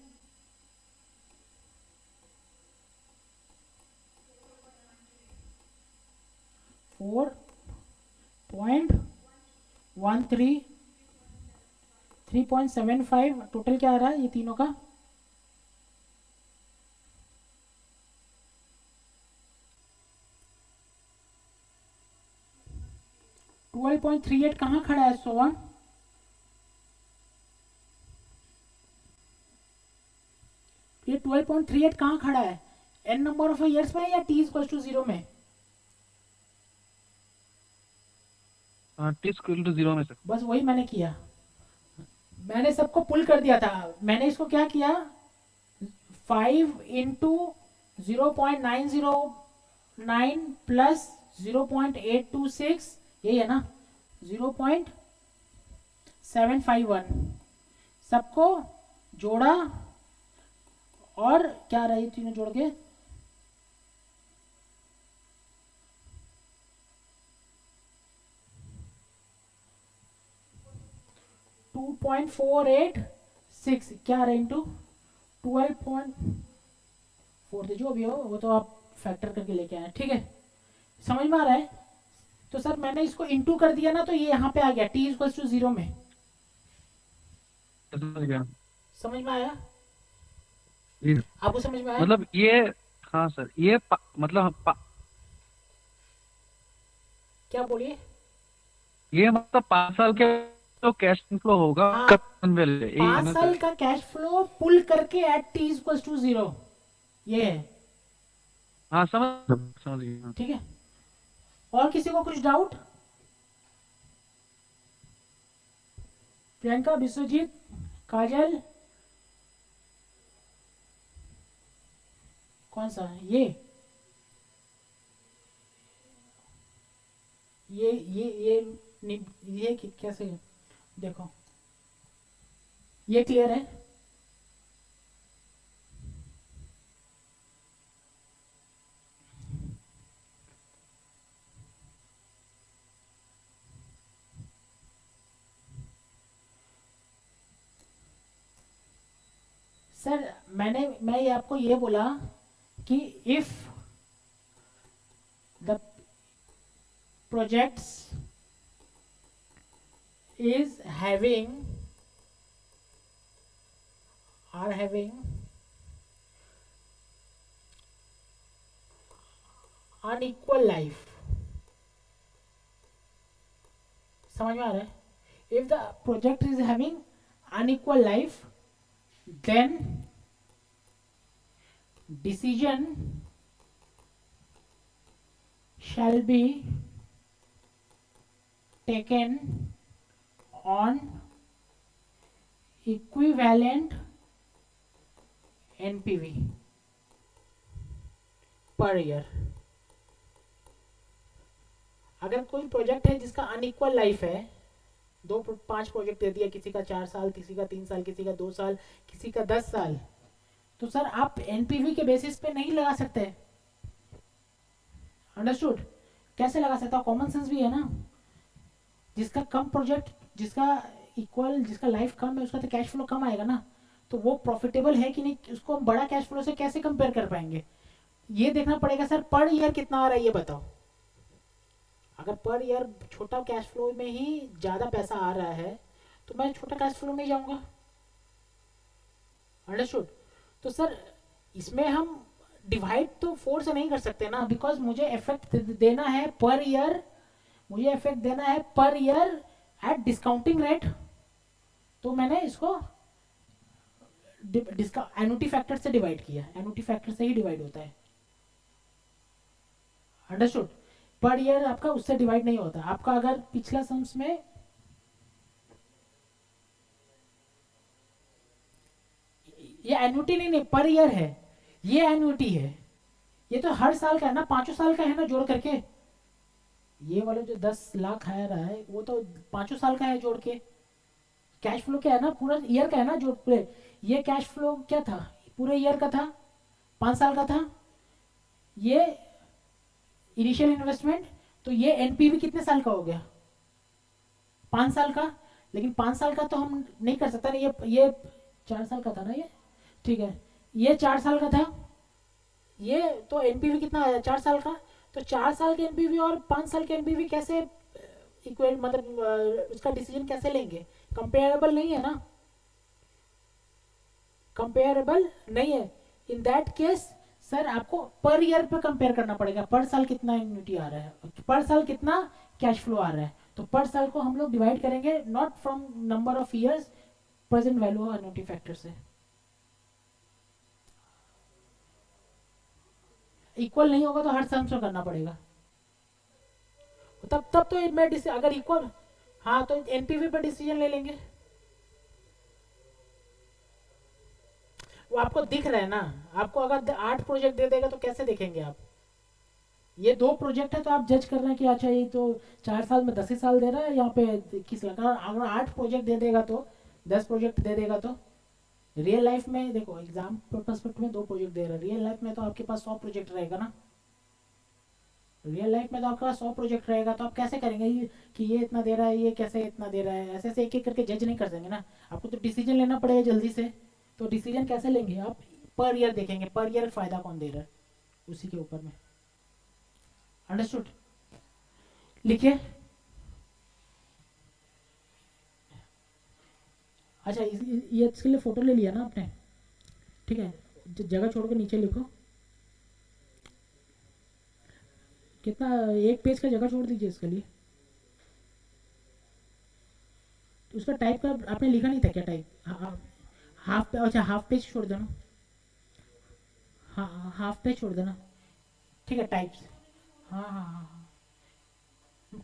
4.13, 3.75 टोटल क्या आ रहा है ये तीनों का? $12.38 कहाँ खड़ा है सोवन? ये 12.38 कहाँ खड़ा है? एन नंबर ऑफ ईयर्स में या टी इक्वल टू 0 में? हाँ, टी इक्वल टू 0 में सर। बस वही मैंने किया, मैंने सबको पुल कर दिया था। मैंने इसको क्या किया, 5 इंटू 0.909 प्लस 0.826, यही है ना, 0.751 सबको जोड़ा, और क्या रही तीनों जोड़ के 2.486 क्या रहे इंटू 12.4, जो भी हो वो तो आप फैक्टर करके लेके आए, ठीक है। समझ में आ रहा है? तो सर मैंने इसको इंटू कर दिया ना, तो ये यहाँ पे आ गया टी इक्वल टू 0 में। समझ गया समझ में आया? जी। आपको समझ में आया? मतलब ये, हाँ सर, ये मतलब क्या बोलिए? ये मतलब 5 साल के तो कैश इनफ्लो होगा, हाँ, यही है 5 ना साल सर? का कैश फ्लो पुल करके एट टी इक्वल टू 0, ये है, हाँ, समझ गया। ठीक है। और किसी को कुछ डाउट? प्रियंका, विश्वजीत, काजल, कौन सा ये कैसे? देखो, ये क्लियर है? सर मैं ये आपको ये बोला कि if the projects is are having unequal life, समझ में आ रहा है? If the project is having unequal life, then decision shall be taken on equivalent NPV per year. अगर कोई प्रोजेक्ट है जिसका अनइक्वल लाइफ है, 5 प्रोजेक्ट दे दिया, किसी का 4 साल, किसी का 3 साल, किसी का 2 साल, किसी का 10 साल, तो सर आप एनपीवी के बेसिस पे नहीं लगा सकते. अंडरस्टूड? कैसे लगा सकता? कॉमन सेंस भी है ना. जिसका कम प्रोजेक्ट, जिसका इक्वल, जिसका लाइफ कम है, उसका तो कैश फ्लो कम आएगा ना. तो वो प्रॉफिटेबल है कि नहीं, उसको हम बड़ा कैश फ्लो से कैसे कंपेयर कर पाएंगे? ये देखना पड़ेगा. सर पर ईयर कितना आ रहा है ये बताओ. अगर पर ईयर छोटा कैश फ्लो में ही ज्यादा पैसा आ रहा है तो मैं छोटा कैश फ्लो में जाऊंगा. अंडरस्टूड? तो सर इसमें हम डिवाइड तो 4 से नहीं कर सकते ना, बिकॉज मुझे इफेक्ट देना है पर ईयर, मुझे इफेक्ट देना है per year eight discounting rate. तो मैंने इसको एनुटी फैक्टर से डिवाइड किया. एनुटी फैक्टर से ही डिवाइड होता है. अंडरस्टूड? पर ईयर आपका उससे डिवाइड नहीं होता. आपका अगर पिछला सम्स में ये एन्युटी नहीं पर ईयर है, ये एन्युटी है. ये तो हर साल का है ना, 5 साल का है ना जोड़ करके. ये वाला जो 10 लाख आ रहा है वो तो 5 साल का है जोड़ के. कैश फ्लो क्या है ना, पूरा ईयर का है ना जोड़ पूरे. ये कैश फ्लो क्या था, पूरे ईयर का था, 5 साल का था. ये इनिशियल इन्वेस्टमेंट, तो ये एनपीवी कितने साल का हो गया? 5 साल का. लेकिन 5 साल का तो हम नहीं कर सकता ना. ये 4 साल का था ना ये. ठीक है, ये 4 साल का था. ये तो एनपीवी कितना आया 4 साल का. तो 4 साल के एनपीवी और 5 साल के एनपीवी कैसे इक्वल, मतलब उसका डिसीजन कैसे लेंगे? कंपेरेबल नहीं है ना, कंपेरेबल नहीं है. इन दैट केस सर आपको पर ईयर पे कंपेयर करना पड़ेगा. पर साल कितना एन्युटी आ रहा है, पर साल कितना कैश फ्लो आ रहा है. तो पर साल को हम लोग डिवाइड करेंगे not from number of years, present value of annuity factor से. इक्वल नहीं होगा तो हर सम्स में करना पड़ेगा. तब तो मैं अगर इक्वल, हाँ तो एनपीवी पर डिसीजन ले लेंगे. वो आपको दिख रहा है ना. आपको अगर 8 प्रोजेक्ट दे देगा तो कैसे देखेंगे आप? ये 2 प्रोजेक्ट है तो आप जज कर रहे हैं कि अच्छा ये तो 4 साल में 10 ही साल दे रहा है, यहाँ पे 21 लाख. अगर 8 प्रोजेक्ट दे देगा तो 10 प्रोजेक्ट दे देगा तो रियल लाइफ में देखो, एग्जाम पर्सपेक्टिव में 2 प्रोजेक्ट दे रहा है. रियल लाइफ में तो आपके पास 100 प्रोजेक्ट रहेगा ना. रियल लाइफ में तो आपके पास 100 प्रोजेक्ट रहेगा. तो आप कैसे करेंगे कि ये इतना दे रहा है, ये कैसे इतना दे रहा है? ऐसे ऐसे एक एक करके जज नहीं कर देंगे ना. आपको तो डिसीजन लेना पड़ेगा जल्दी से. तो डिसीजन कैसे लेंगे आप? पर ईयर देखेंगे, पर ईयर फायदा कौन दे रहा है उसी के ऊपर में. अंडरस्टूड? लिखिए. अच्छा ये इसके लिए फोटो ले लिया ना आपने? ठीक है, जगह छोड़ के नीचे लिखो. कितना, 1 पेज का जगह छोड़ दीजिए इसके लिए. तो उसका टाइप का आपने लिखा नहीं था क्या? टाइप हाफ पे, अच्छा हाफ पेज छोड़ देना. हाँ हाफ पेज छोड़ देना. ठीक है, टाइप्स. हाँ हाँ हाँ हाँ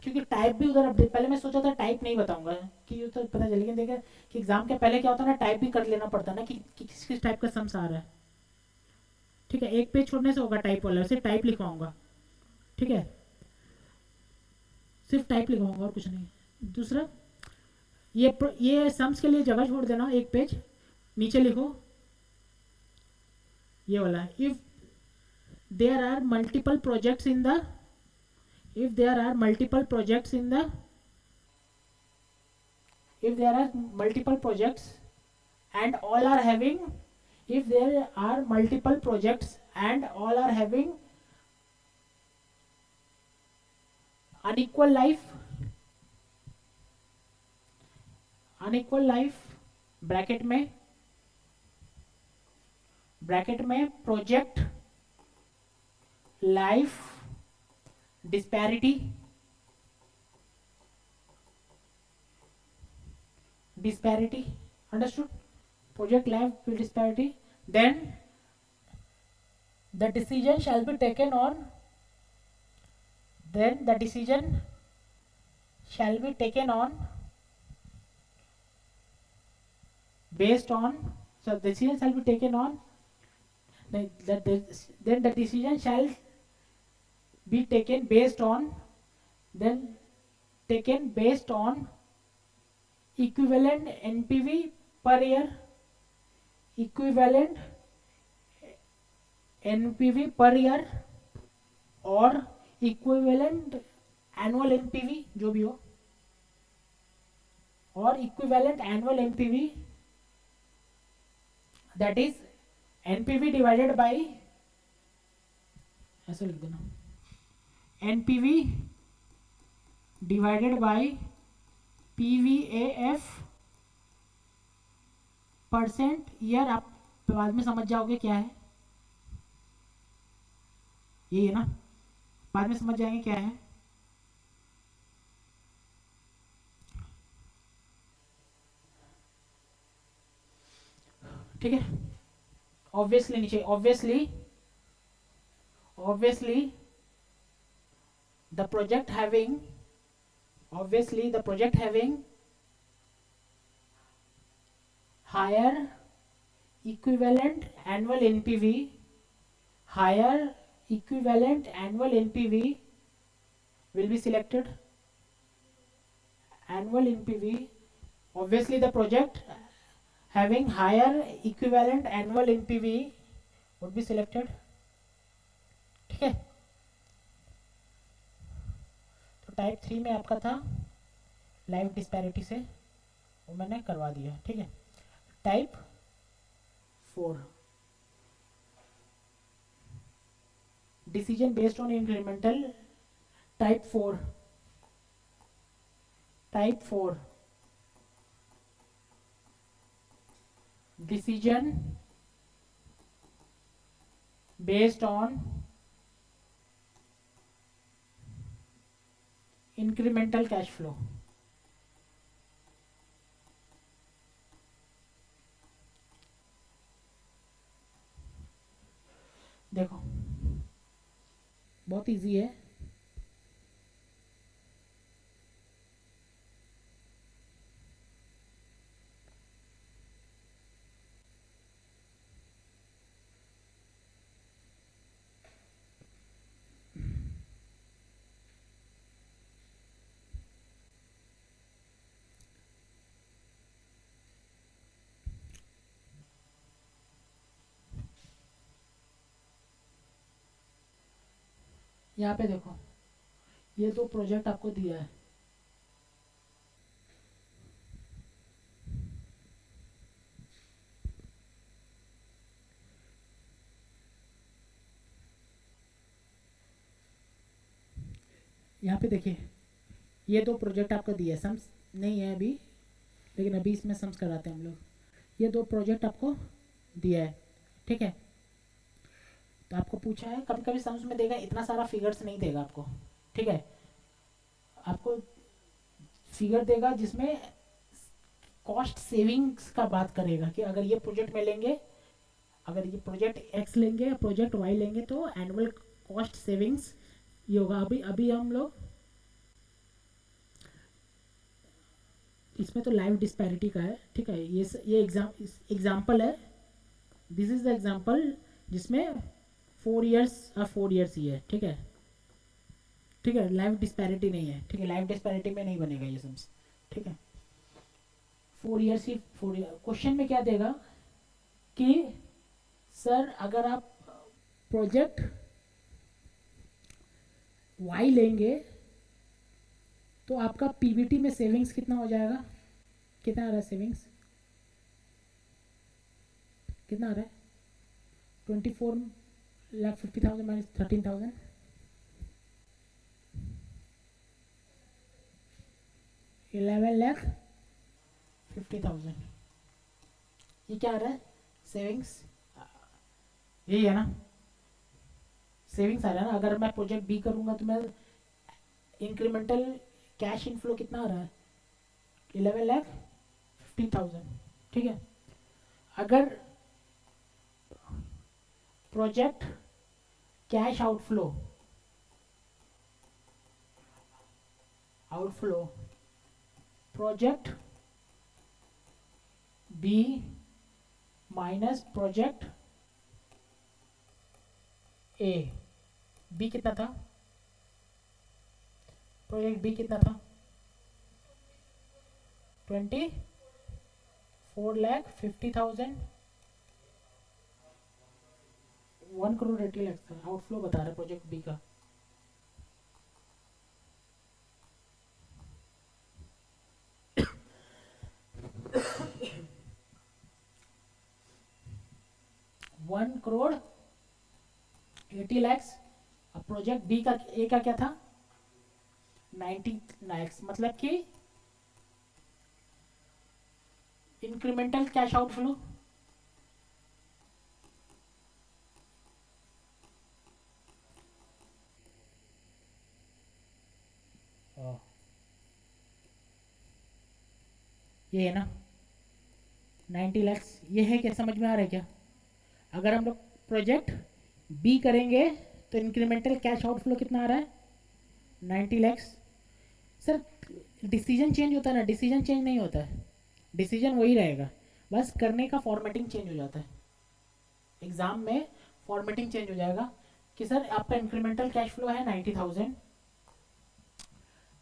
क्योंकि टाइप भी उधर अपडेट, पहले मैं सोचा था टाइप नहीं बताऊंगा कि ये तो पता चल, लेकिन देखा कि एग्जाम के पहले क्या होता है ना, टाइप भी कर लेना पड़ता है ना कि किस किस टाइप का सम्स आ रहा है। ठीक है, एक पेज छोड़ने से होगा टाइप वाला, सिर्फ टाइप लिखवाऊंगा। ठीक है, सिर्फ टाइप लिखवाऊंगा और कुछ नहीं। दूसरा, ये सम्स के लिए जगह छोड़ देना, एक पेज नीचे लिखो ये वाला, if there are multiple projects in the, if there are multiple projects in the, if there are multiple projects and all are having, if there are multiple projects and all are having unequal life, unequal life bracket में project life disparity, understood, project life disparity, then the decision shall be taken on, then the decision shall be taken on based on, so the decision shall be taken on, then the decision shall be taken based on, then taken based on equivalent NPV per year, equivalent NPV per year और equivalent annual NPV जो भी हो, और equivalent annual NPV, that is NPV divided by, ऐसे लिख देना, NPV divided by PVAF percent year. आप बाद में समझ जाओगे क्या है, यही है ना, बाद में समझ जाएंगे क्या है। ठीक है, ऑब्वियसली नीचे, obviously the project having, obviously the project having higher equivalent annual NPV, higher equivalent annual NPV will be selected, annual NPV, obviously the project having higher equivalent annual NPV would be selected। ठीक है, type 3 में आपका था life disparity से, वो मैंने करवा दिया। ठीक है, type 4 decision based on incremental, type 4 decision based on incremental cash flow. देखो बहुत इजी है, यहाँ पे देखो ये दो प्रोजेक्ट आपको दिया है, यहाँ पे देखिए ये दो प्रोजेक्ट आपको दिया है, सम्स नहीं है अभी, लेकिन अभी इसमें सम्स कराते हैं हम लोग। ये दो प्रोजेक्ट आपको दिया है, ठीक है, तो आपको पूछा है, कभी कभी सम्स में देगा, इतना सारा फिगर्स नहीं देगा आपको। ठीक है, आपको फिगर देगा जिसमें कॉस्ट सेविंग्स का बात करेगा कि अगर ये प्रोजेक्ट में लेंगे, अगर ये प्रोजेक्ट एक्स लेंगे, प्रोजेक्ट वाई लेंगे, तो एनुअल कॉस्ट सेविंग्स ये होगा। अभी हम लोग इसमें तो लाइव डिस्पैरिटी का है, ठीक है। ये एग्जाम्पल है, दिस इज द एग्जाम्पल जिसमें 4 इयर्स और 4 इयर्स ही है, ठीक है। ठीक है, लाइव डिस्पैरिटी नहीं है, ठीक है, लाइव डिस्पैरिटी में नहीं बनेगा ये सम्स, ठीक है। 4 इयर्स ही 4 ईयर। क्वेश्चन में क्या देगा कि सर अगर आप प्रोजेक्ट वाई लेंगे तो आपका पीबीटी में सेविंग्स कितना हो जाएगा, कितना आ रहा है सेविंग्स, कितना आ रहा है 24,50,000 माइनस 13,000, 11,50,000। ये क्या आ रहा है सेविंग्स, यही है ना, सेविंग्स आ रहा है ना। अगर मैं प्रोजेक्ट बी करूंगा तो मैं इंक्रीमेंटल कैश इनफ्लो कितना आ रहा है 11,50,000, ठीक है। अगर project cash outflow project B minus project A, B कितना था, प्रोजेक्ट बी कितना था 24,50,000, 1,80,00,000 था, आउटफ्लो बता रहा है प्रोजेक्ट बी का। $1,80,00,000। अब प्रोजेक्ट बी का ए का क्या था 90 lakhs, मतलब कि इंक्रीमेंटल कैश आउटफ्लो ये है ना 90 lakhs, ये है क्या, समझ में आ रहा है क्या। अगर हम लोग प्रोजेक्ट बी करेंगे तो इंक्रीमेंटल कैश आउटफ्लो कितना आ रहा है 90 lakhs। सर डिसीजन चेंज होता है ना, डिसीजन चेंज नहीं होता है, डिसीजन वही रहेगा, बस करने का फॉर्मेटिंग चेंज हो जाता है। एग्जाम में फॉर्मेटिंग चेंज हो जाएगा कि सर आपका इंक्रीमेंटल कैश फ्लो है 90,000,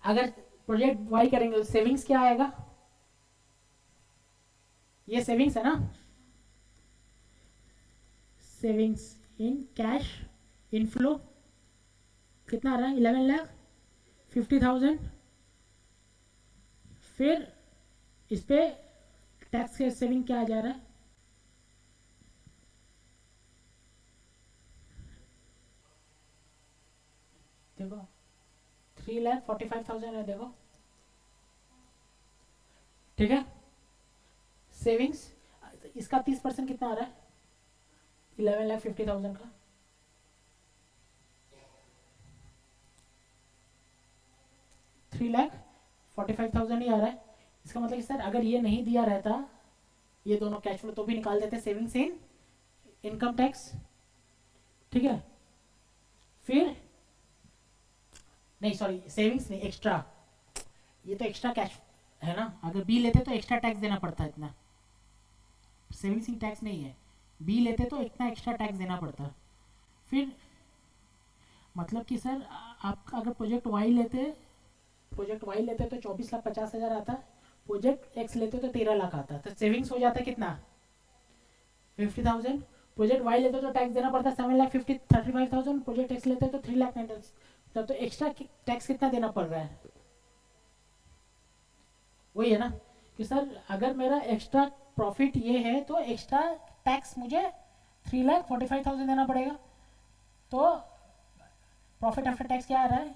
अगर प्रोजेक्ट वाई करेंगे तो सेविंग्स क्या आएगा, ये सेविंग्स है ना, सेविंग्स इन कैश इनफ्लो कितना आ रहा है 11,50,000। फिर इस पे टैक्स के सेविंग क्या आ जा रहा है, देखो 3,45,000 है, देखो ठीक है। सेविंग्स इसका 30% कितना आ रहा है 11,50,000 का, $3,45,000 ही आ रहा है। इसका मतलब कि सर अगर ये नहीं दिया रहता ये दोनों कैश फ्लो तो भी निकाल देते सेविंग्स इन इनकम टैक्स, ठीक है। फिर नहीं सॉरी सेविंग्स नहीं एक्स्ट्रा, ये तो एक्स्ट्रा कैश है ना, अगर बी लेते तो एक्स्ट्रा टैक्स देना पड़ता है इतना, सेविंग्स इन टैक्स नहीं है, बी लेते तो इतना एक्स्ट्रा टैक्स देना पड़ता। फिर मतलब कि सर आप अगर प्रोजेक्ट वाई लेते तो 24,50,000 आता, प्रोजेक्ट एक्स लेते तो 13 लाख आता, तो सेविंग्स हो जाता कितना 50,000। प्रोजेक्ट वाई लेते तो टैक्स देना पड़ता 7,35,000, प्रोजेक्ट एक्स लेते तो 3,90,000, तब तो एक्स्ट्रा टैक्स कितना देना पड़ रहा है, वही है ना कि सर अगर मेरा एक्स्ट्रा प्रॉफिट ये है तो एक्स्ट्रा टैक्स मुझे 3,45,000 देना पड़ेगा। तो प्रॉफिट आफ्टर टैक्स क्या आ रहा है,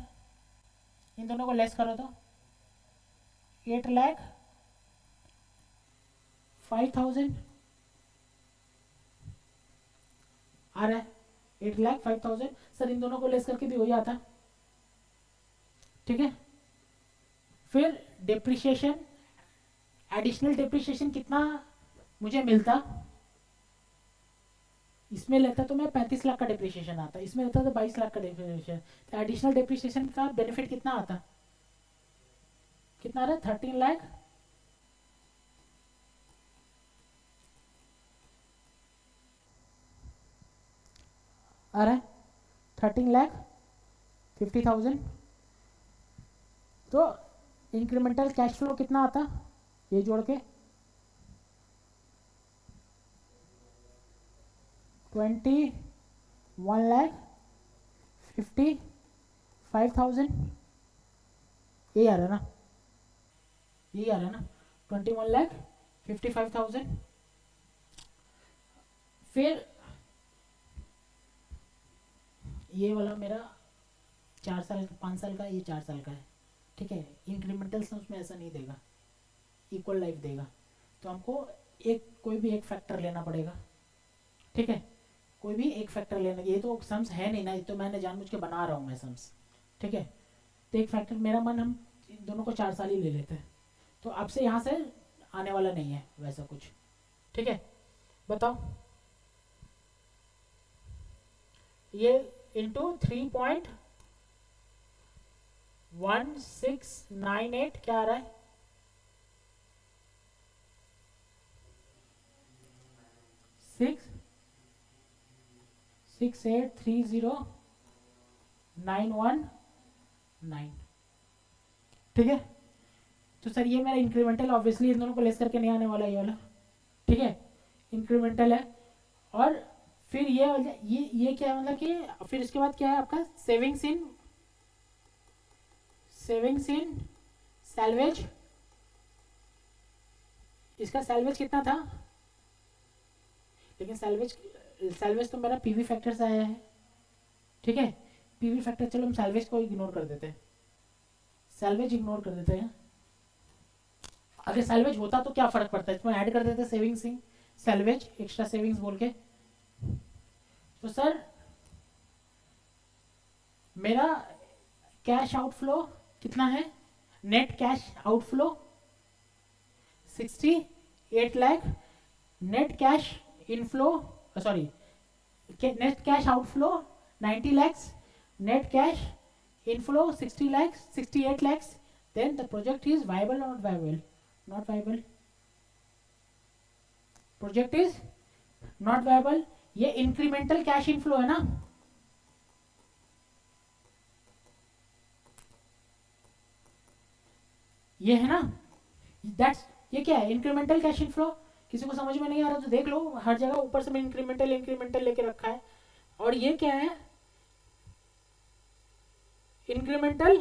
इन दोनों को लेस करो तो 8,05,000 आ रहा है, 8,05,000 सर इन दोनों को लेस करके भी हो जाता, ठीक है। फिर डिप्रिशिएशन, एडिशनल डिप्रिशिएशन कितना मुझे मिलता, इसमें लेता तो मैं 35 लाख का डिप्रिशिएशन आता, इसमें लेता तो 22 लाख का डिप्रिशिएशन, तो एडिशनल डिप्रिशिएशन का बेनिफिट कितना आता, कितना आ रहा है 13 लाख आ रहा है 13,50,000। तो इंक्रीमेंटल कैश फ्लो कितना आता ये जोड़ के 21,55,000 यही आ रहा है ना, यही आ रहा है ना 21,55,000। फिर ये वाला मेरा 4 साल 5 साल का, ये 4 साल का है, ठीक है। इंक्रीमेंटल उसमें ऐसा नहीं देगा, इक्वल लाइफ देगा। तो हमको एक कोई भी एक फैक्टर लेना पड़ेगा, ठीक है। कोई भी एक फैक्टर लेना, ये तो सम्स है नहीं ना, ये तो मैंने जानबूझ के बना रहा हूँ मैं सम्स, ठीक है। तो एक फैक्टर मेरा मन हम इन दोनों को 4 साल ही ले लेते हैं, तो अब से यहाँ से आने वाला नहीं है वैसा कुछ, ठीक है। बताओ ये इंटू 3.1698 क्या आ रहा है 6,6,8,30,919, ठीक है। तो सर ये मेरा इंक्रीमेंटल, ऑब्वियसली इन दोनों को लेस करके नहीं आने वाला ये वाला, ठीक है। इंक्रीमेंटल है। और फिर ये क्या है, मतलब कि फिर इसके बाद क्या है आपका सेविंग्स इन सैल्वेज। इसका सैल्वेज कितना था, लेकिन सैल्वेज तो मेरा पीवी फैक्टर से आया है, ठीक है। पीवी फैक्टर, चलो हम सैल्वेज को इग्नोर कर देते हैं, सैल्वेज इग्नोर कर देते हैं। अगर सैल्वेज होता तो क्या फर्क पड़ता है, इसमें ऐड कर देते savings in salvage, extra savings बोल के। तो सर मेरा कैश आउटफ्लो कितना है, net cash outflow 68 lakh, net cash inflow sorry net cash outflow 90 lakhs, net cash inflow 60 lakhs 68 lakhs, then the project is viable or not viable, not viable, project is not viable। ये incremental cash inflow है ना, ये है ना, that's ये क्या है incremental cash inflow. किसी को समझ में नहीं आ रहा तो देख लो, हर जगह ऊपर से मैं इंक्रीमेंटल लेके रखा है। और ये क्या है इंक्रीमेंटल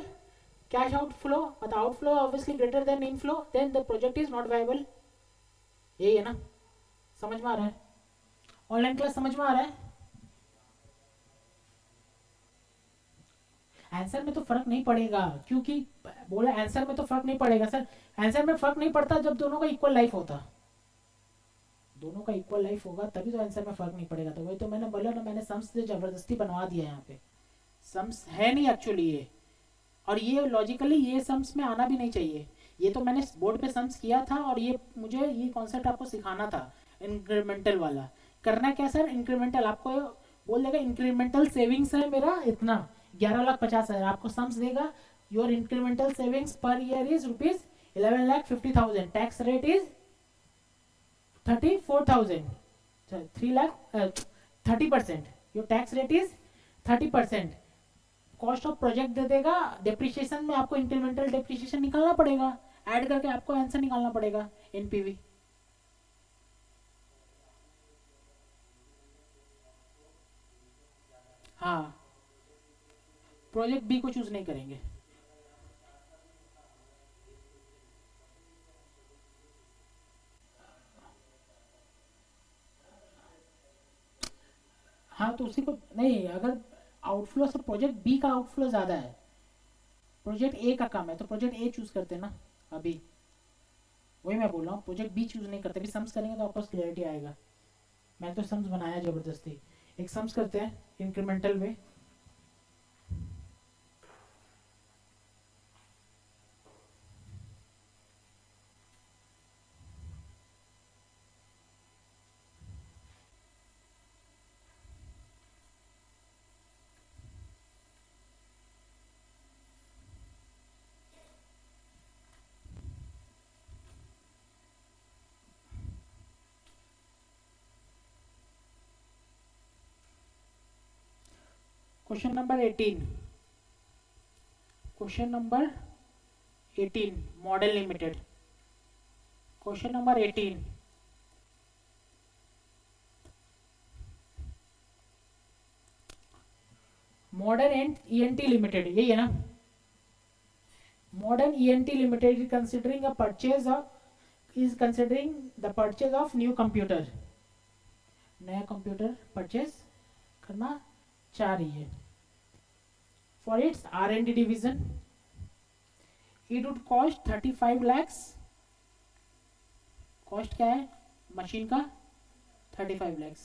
कैश आउटफ्लो, मतलब outflow obviously greater than inflow, then the project is not viable. यही है ना, समझ में आ रहा है, ऑनलाइन क्लास समझ में आ रहा है। आंसर में तो फर्क नहीं पड़ेगा, क्योंकि बोला आंसर में तो फर्क नहीं पड़ेगा सर, आंसर में फर्क नहीं पड़ता जब दोनों का इक्वल लाइफ होता, दोनों का इक्वल लाइफ होगा तभी तो आंसर में फर्क नहीं पड़ेगा। तो वही तो मैंने बोला ना, मैंने सम्स से जबरदस्ती बनवा दिया यहाँ पे, सम्स है नहीं एक्चुअली ये, और ये लॉजिकली ये सम्स में आना भी नहीं चाहिए। ये तो मैंने बोर्ड पे सम्स किया था, और ये मुझे ये कॉन्सेप्ट आपको सिखाना था इंक्रीमेंटल वाला। करना क्या सर, इंक्रीमेंटल आपको बोल देगा इंक्रीमेंटल सेविंग्स है मेरा इतना 11,50,000, आपको सम्स देगा your incremental savings per year is ₹11,50,000, tax rate is 34,000, 30% your tax rate is 30%। Cost of project दे देगा, डेप्रिसिएशन में आपको इंक्रीमेंटल डेप्रिसिएशन निकालना पड़ेगा, ऐड करके आपको आंसर निकालना पड़ेगा एनपीवी। हाँ, प्रोजेक्ट बी को चूज नहीं करेंगे। हाँ तो उसी को नहीं, अगर आउटफ्लो से प्रोजेक्ट बी का आउटफ्लो ज्यादा है, प्रोजेक्ट ए का कम है, तो प्रोजेक्ट ए चूज करते हैं ना अभी। वही मैं बोल रहा हूँ, प्रोजेक्ट बी चूज नहीं करते, भी सम्स करेंगे तो आपको क्लियरिटी आएगा। मैंने तो सम्स बनाया जबरदस्ती। एक सम्स करते हैं incremental way, question number 18, question number 18, model limited. Question number 18, modern and ENT limited, यही है ना। Modern ENT limited is considering a purchase of new computer, नया कंप्यूटर परचेज करना चाह रही है for its R&D division. It would cost 35 lakhs। Cost क्या है मशीन का? 35 lakhs।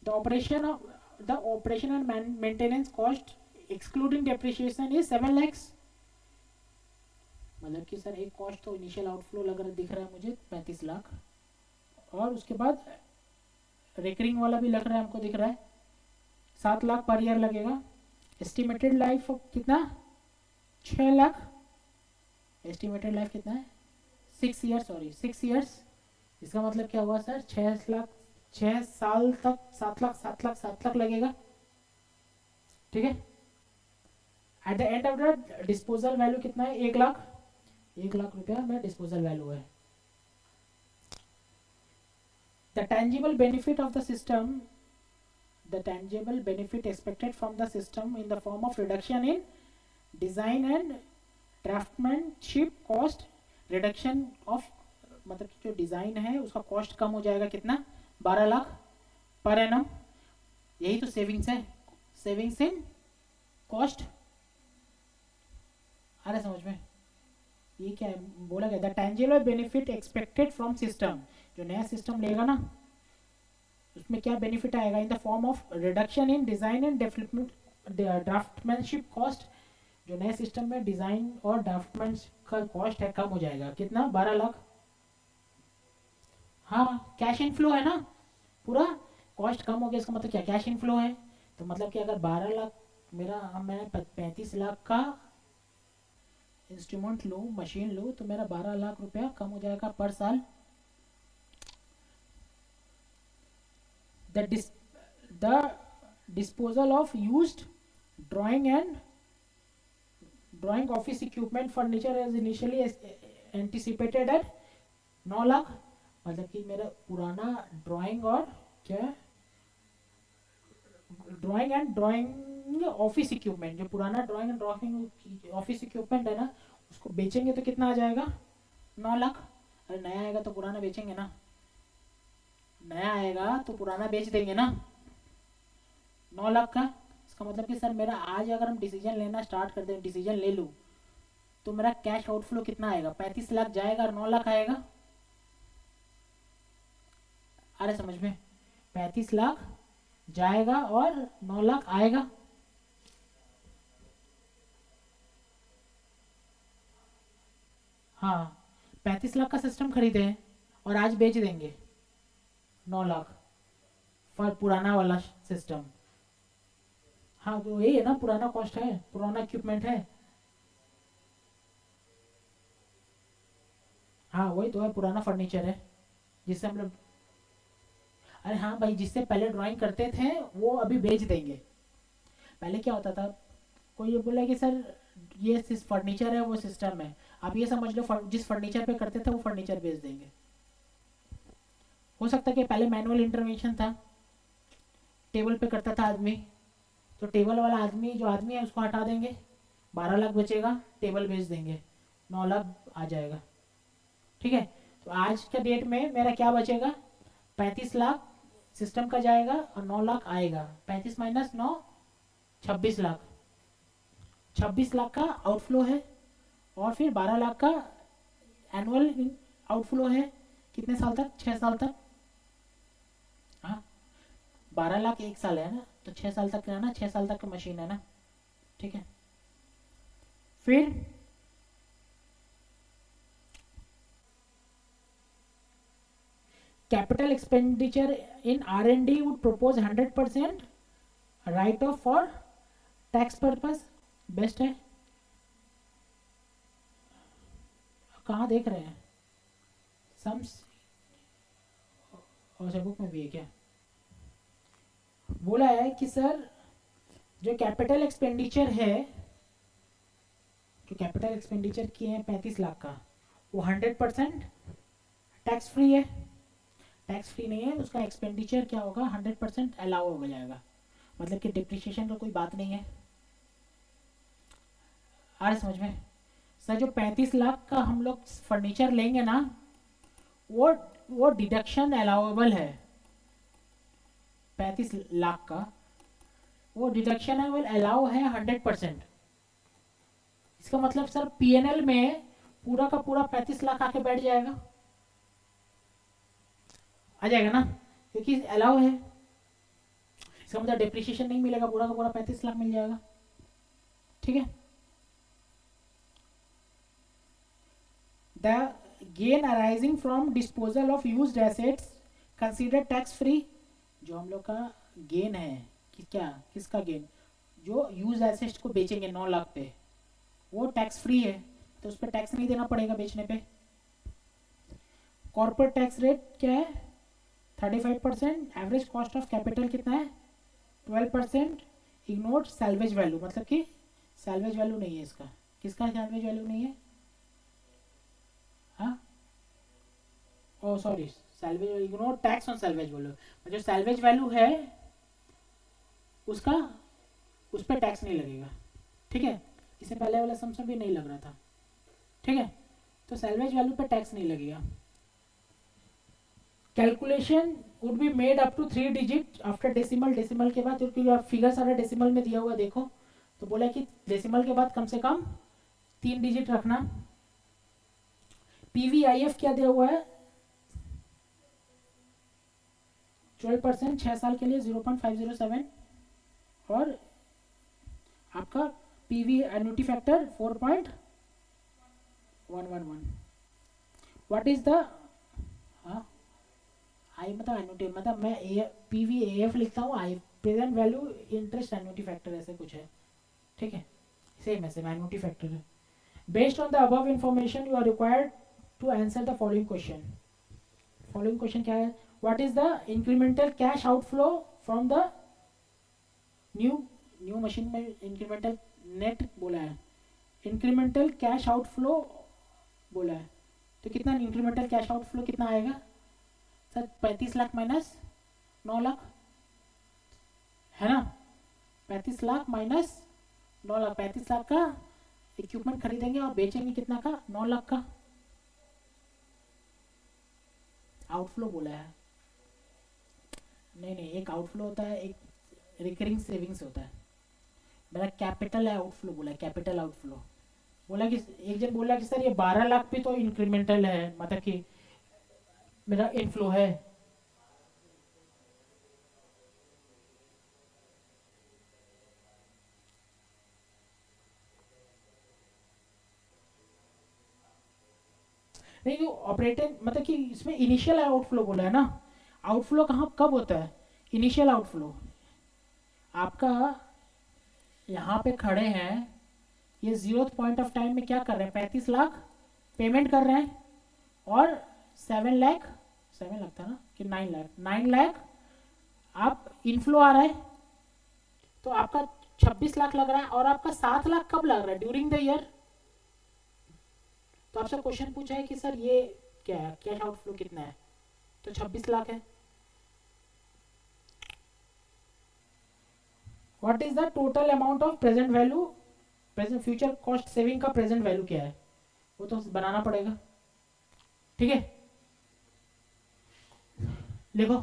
The operation and maintenance cost excluding depreciation is 7 lakhs। मतलब कि सर एक कॉस्ट तो इनिशियल आउटफ्लो लग रहा दिख रहा है मुझे 35 लाख, और उसके बाद रिकरिंग वाला भी लग रहा है हमको, दिख रहा है 7 लाख पर ईयर लगेगा। एस्टिमेटेड लाइफ कितना? 6 लाख। एस्टिमेटेड लाइफ कितना है? 6 ईयर्स, सॉरी 6 ईयर्स। इसका मतलब क्या हुआ सर? 6 लाख, 6 साल तक 7 लाख 7 लाख 7 लाख लगेगा, ठीक है। At the end of the disposal value कितना है? 1 लाख, 1 लाख रुपया में डिस्पोजल वैल्यू है। The tangible benefit of the system, the tangible benefit expected from the system in the form of reduction in design and draftsmanship cost, reduction of मतलब कि जो design है उसका कॉस्ट कम हो जाएगा, कितना? 12 लाख पर एनम। यही तो सेविंग्स है, सेविंग्स इन कॉस्ट। आ रहा समझ में? ये क्या है बोला गया? The tangible benefit expected from system, जो नया सिस्टम लेगा ना उसमें क्या बेनिफिट आएगा? In the form of reduction in design and development draftmanship cost. जो नए सिस्टम में डिजाइन और ड्राफ्टमैन का कॉस्ट है कम हो जाएगा, कितना? 12 लाख। हाँ कैश इनफ्लो है ना, पूरा कॉस्ट कम हो गया, इसका मतलब क्या? कैश इनफ्लो है। तो मतलब कि अगर 12 लाख मेरा, मैंने 35 लाख का इंस्ट्रूमेंट लूँ, मशीन लूँ, तो मेरा 12 लाख रुपया कम हो जाएगा पर साल। The disposal of used drawing office equipment furniture as initially anticipated at 9 lakh. मतलब कि मेरा पुराना ड्राइंग और क्या, drawing and drawing office equipment, जो पुराना drawing and drawing office equipment है ना, उसको बेचेंगे तो कितना आ जाएगा? 9 लाख। अरे नया आएगा तो पुराना बेचेंगे ना, नया आएगा तो पुराना बेच देंगे ना। 9 लाख का, इसका मतलब कि सर मेरा आज अगर हम डिसीजन लेना स्टार्ट कर दें, डिसीजन ले लूँ, तो मेरा कैश आउटफ्लो कितना आएगा? 35 लाख जाएगा और 9 लाख आएगा। अरे समझ में? 35 लाख जाएगा और 9 लाख आएगा। हाँ 35 लाख का सिस्टम खरीदे हैं और आज बेच देंगे 9 लाख फॉर पुराना वाला सिस्टम। हाँ तो यही है ना, पुराना कॉस्ट है, पुराना इक्विपमेंट है। हाँ वही तो है, पुराना फर्नीचर है जिससे हम लोग, अरे हाँ भाई जिससे पहले ड्राइंग करते थे वो अभी बेच देंगे। पहले क्या होता था, कोई ये बोला कि सर ये फर्नीचर है वो सिस्टम है, आप ये समझ लो जिस फर्नीचर पे करते थे वो फर्नीचर बेच देंगे। हो सकता है कि पहले मैनुअल इंटरवेंशन था, टेबल पे करता था आदमी, तो टेबल वाला आदमी जो आदमी है उसको हटा देंगे, 12 लाख बचेगा, टेबल बेच देंगे, 9 लाख आ जाएगा, ठीक है। तो आज के डेट में मेरा क्या बचेगा? 35 लाख सिस्टम का जाएगा और 9 लाख आएगा। 35 माइनस 9 26 लाख, 26 लाख का आउटफ्लो है, और फिर 12 लाख का एनुअल आउटफ्लो है। कितने साल तक? 6 साल तक। हाँ 12 लाख 1 साल है ना, तो 6 साल तक है ना, 6 साल तक की मशीन है ना, ठीक है। फिर capital expenditure in R&D would propose 100% write off for tax purpose, best है। कहाँ देख रहे हैं? सम्स और बुक में भी है क्या? बोला है कि सर जो कैपिटल एक्सपेंडिचर है, जो कैपिटल एक्सपेंडिचर किए हैं 35 लाख का, वो 100% टैक्स फ्री है। टैक्स फ्री नहीं है, उसका एक्सपेंडिचर क्या होगा, 100% अलाउ हो जाएगा, मतलब कि डिप्रिशिएशन का कोई बात नहीं है। आ रहा समझ में? सर जो 35 लाख का हम लोग फर्नीचर लेंगे ना, वो वो डिडक्शन अलाउएबल है। 35 लाख का वो डिडक्शन है, वो अलाउ है 100%। इसका मतलब सर पीएनएल में पूरा का पूरा 35 लाख आके बैठ जाएगा, आ जाएगा ना, क्योंकि अलाउ है। इसका मतलब डिप्रिशिएशन नहीं मिलेगा, पूरा का पूरा 35 लाख मिल जाएगा। ठीक है। The gain arising from disposal of used assets consider tax free. जो हम लोग का गेन है कि क्या, किसका गेन, जो यूज एसेट्स को बेचेंगे 9 लाख पे, वो टैक्स फ्री है, तो उस पर टैक्स नहीं देना पड़ेगा बेचने पे। कॉर्पोरेट टैक्स रेट क्या है, 35%। एवरेज कॉस्ट ऑफ कैपिटल कितना है, 12%। इग्नोर सैल्वेज वैल्यू, मतलब कि सैल्वेज वैल्यू नहीं है इसका। किसका सैल्वेज वैल्यू नहीं है, हाँ, oh sorry, salvage, ignore tax on salvage value. जो सैल्वेज वैल्यू है उसका, उस पर टैक्स नहीं लगेगा। ठीक है, इससे पहले वाला असम्पशन भी नहीं लग रहा था। ठीक है, तो सैल्वेज वैल्यू पे टैक्स नहीं लगेगा। Calculation would be made up to 3 digit after decimal. Decimal के बाद, क्योंकि फिगर सारा डेसिमल में दिया हुआ देखो, तो बोला कि डेसिमल के बाद कम से कम 3 डिजिट रखना। पीवीआईएफ क्या दिया हुआ है, 12%, 6 साल के लिए 0.507, और आपका PV annuity factor 4.111। What is the, हाँ आई मतलब एन्युटी, मतलब मैं पीवी एएफ लिखता हूँ, I present value interest annuity factor ऐसे कुछ है। ठीक है, सेम है, सेम एन्युटी फैक्टर है। Based on the above information you are required to answer the following question. Following question क्या है, what is the incremental cash outflow from the new machine में इंक्रीमेंटल नेट बोला है, incremental cash outflow बोला है, तो कितना इंक्रीमेंटल कैश आउटफ्लो कितना आएगा सर, 35 लाख माइनस 9 लाख है ना, 35 लाख माइनस 9 लाख, 35 लाख का इक्विपमेंट खरीदेंगे और बेचेंगे कितना का, 9 लाख का आउटफ्लो बोला है। नहीं नहीं, एक आउटफ्लो होता है, एक रिकरिंग सेविंग्स होता है। मेरा कैपिटल आउटफ्लो बोला है, कैपिटल आउटफ्लो बोला कि एक जन बोला कि सर ये 12 लाख भी तो इंक्रीमेंटल है, मतलब कि मेरा इनफ्लो है। नहीं, जो ऑपरेटिंग मतलब कि इसमें इनिशियल आउटफ्लो बोला है ना, आउटफ्लो कहाँ कब होता है, इनिशियल आउटफ्लो आपका यहाँ पे खड़े हैं, ये 0th पॉइंट ऑफ टाइम में क्या कर रहे हैं, 35 लाख पेमेंट कर रहे हैं, और 7 लाख था ना कि 9 लाख आप इनफ्लो आ रहा है, तो आपका 26 लाख लग रहा है, और आपका 7 लाख कब लग रहा है, ड्यूरिंग द ईयर। तो आपसे क्वेश्चन पूछा है कि सर ये क्या है, कैश आउटफ्लो कितना है, तो 26 लाख है। What is the total amount of present value, present future cost saving का प्रेजेंट वैल्यू क्या है, वो तो बनाना पड़ेगा। ठीक है, लिखो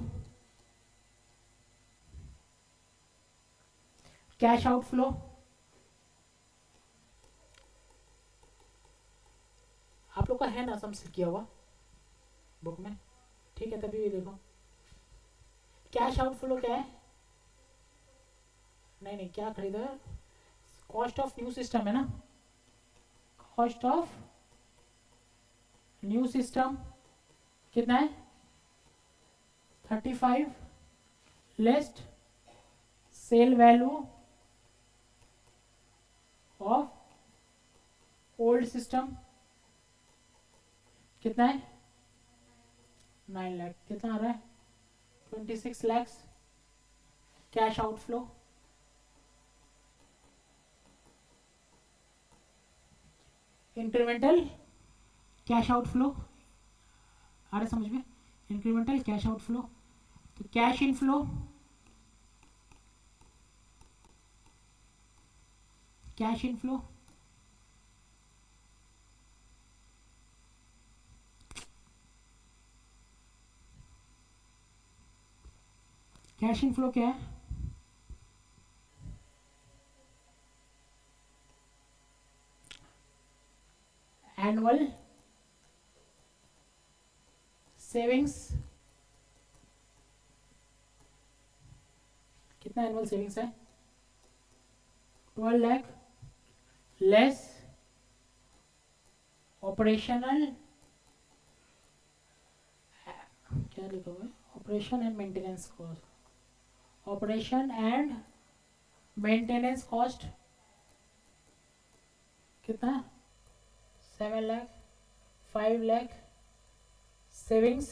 कैश आउटफ्लो, आप लोग का है ना सम किया हुआ बुक में, ठीक है, तभी भी देखो कैश आउटफ्लो क्या है। नहीं नहीं, क्या खरीदा है, कॉस्ट ऑफ न्यू सिस्टम है ना, कॉस्ट ऑफ न्यू सिस्टम कितना है, 35 least sale value of old system कितना है, 9 लाख, कितना आ रहा है 26 lakhs cash outflow. Incremental cash outflow, आ रहा समझ में? इंक्रीमेंटल कैश आउटफ्लो, तो cash inflow, cash inflow cash inflow क्या है? एनुअल सेविंग्स, कितना एनुअल सेविंग्स है? 12 लाख लेस ऑपरेशनल, क्या लिखा हुआ है? Operation and maintenance cost, operation and maintenance cost कितना? 7 लाख, 5 लाख सेविंग्स,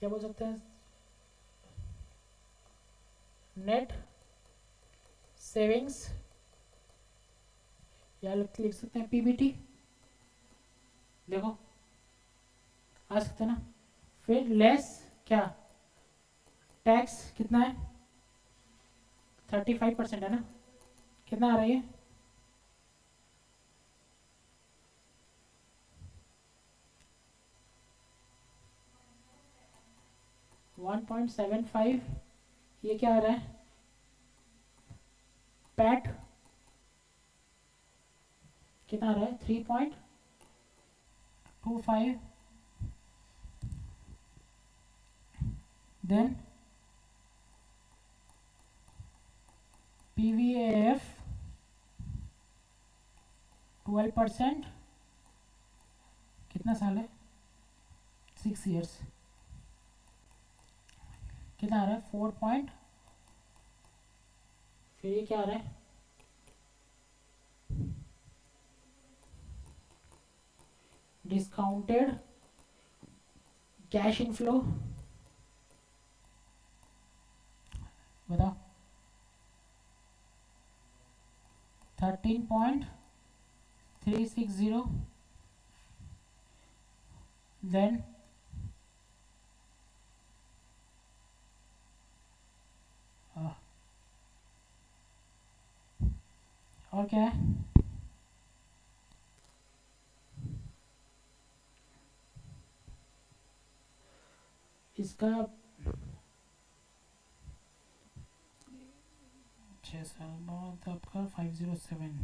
क्या बोल सकते हैं? नेट सेविंग्स, या लिख सकते हैं पीबीटी, देखो आ सकते हैं ना। फिर लेस क्या? टैक्स कितना है? 35% है ना? कितना आ रहा है? 1.75, ये क्या आ रहा है? पैट कितना आ रहा है? 3.25, देन PVAF 12%, कितना साल है? 6 years, कितना आ रहा है? 4 पॉइंट, फिर ये क्या आ रहा है? डिस्काउंटेड कैश इनफ्लो, बताओ। 13.360, देन और क्या है? इसका 6 साल 9 आपका 507,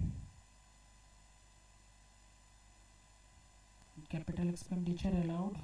कैपिटल एक्सपेंडिचर अलाउड,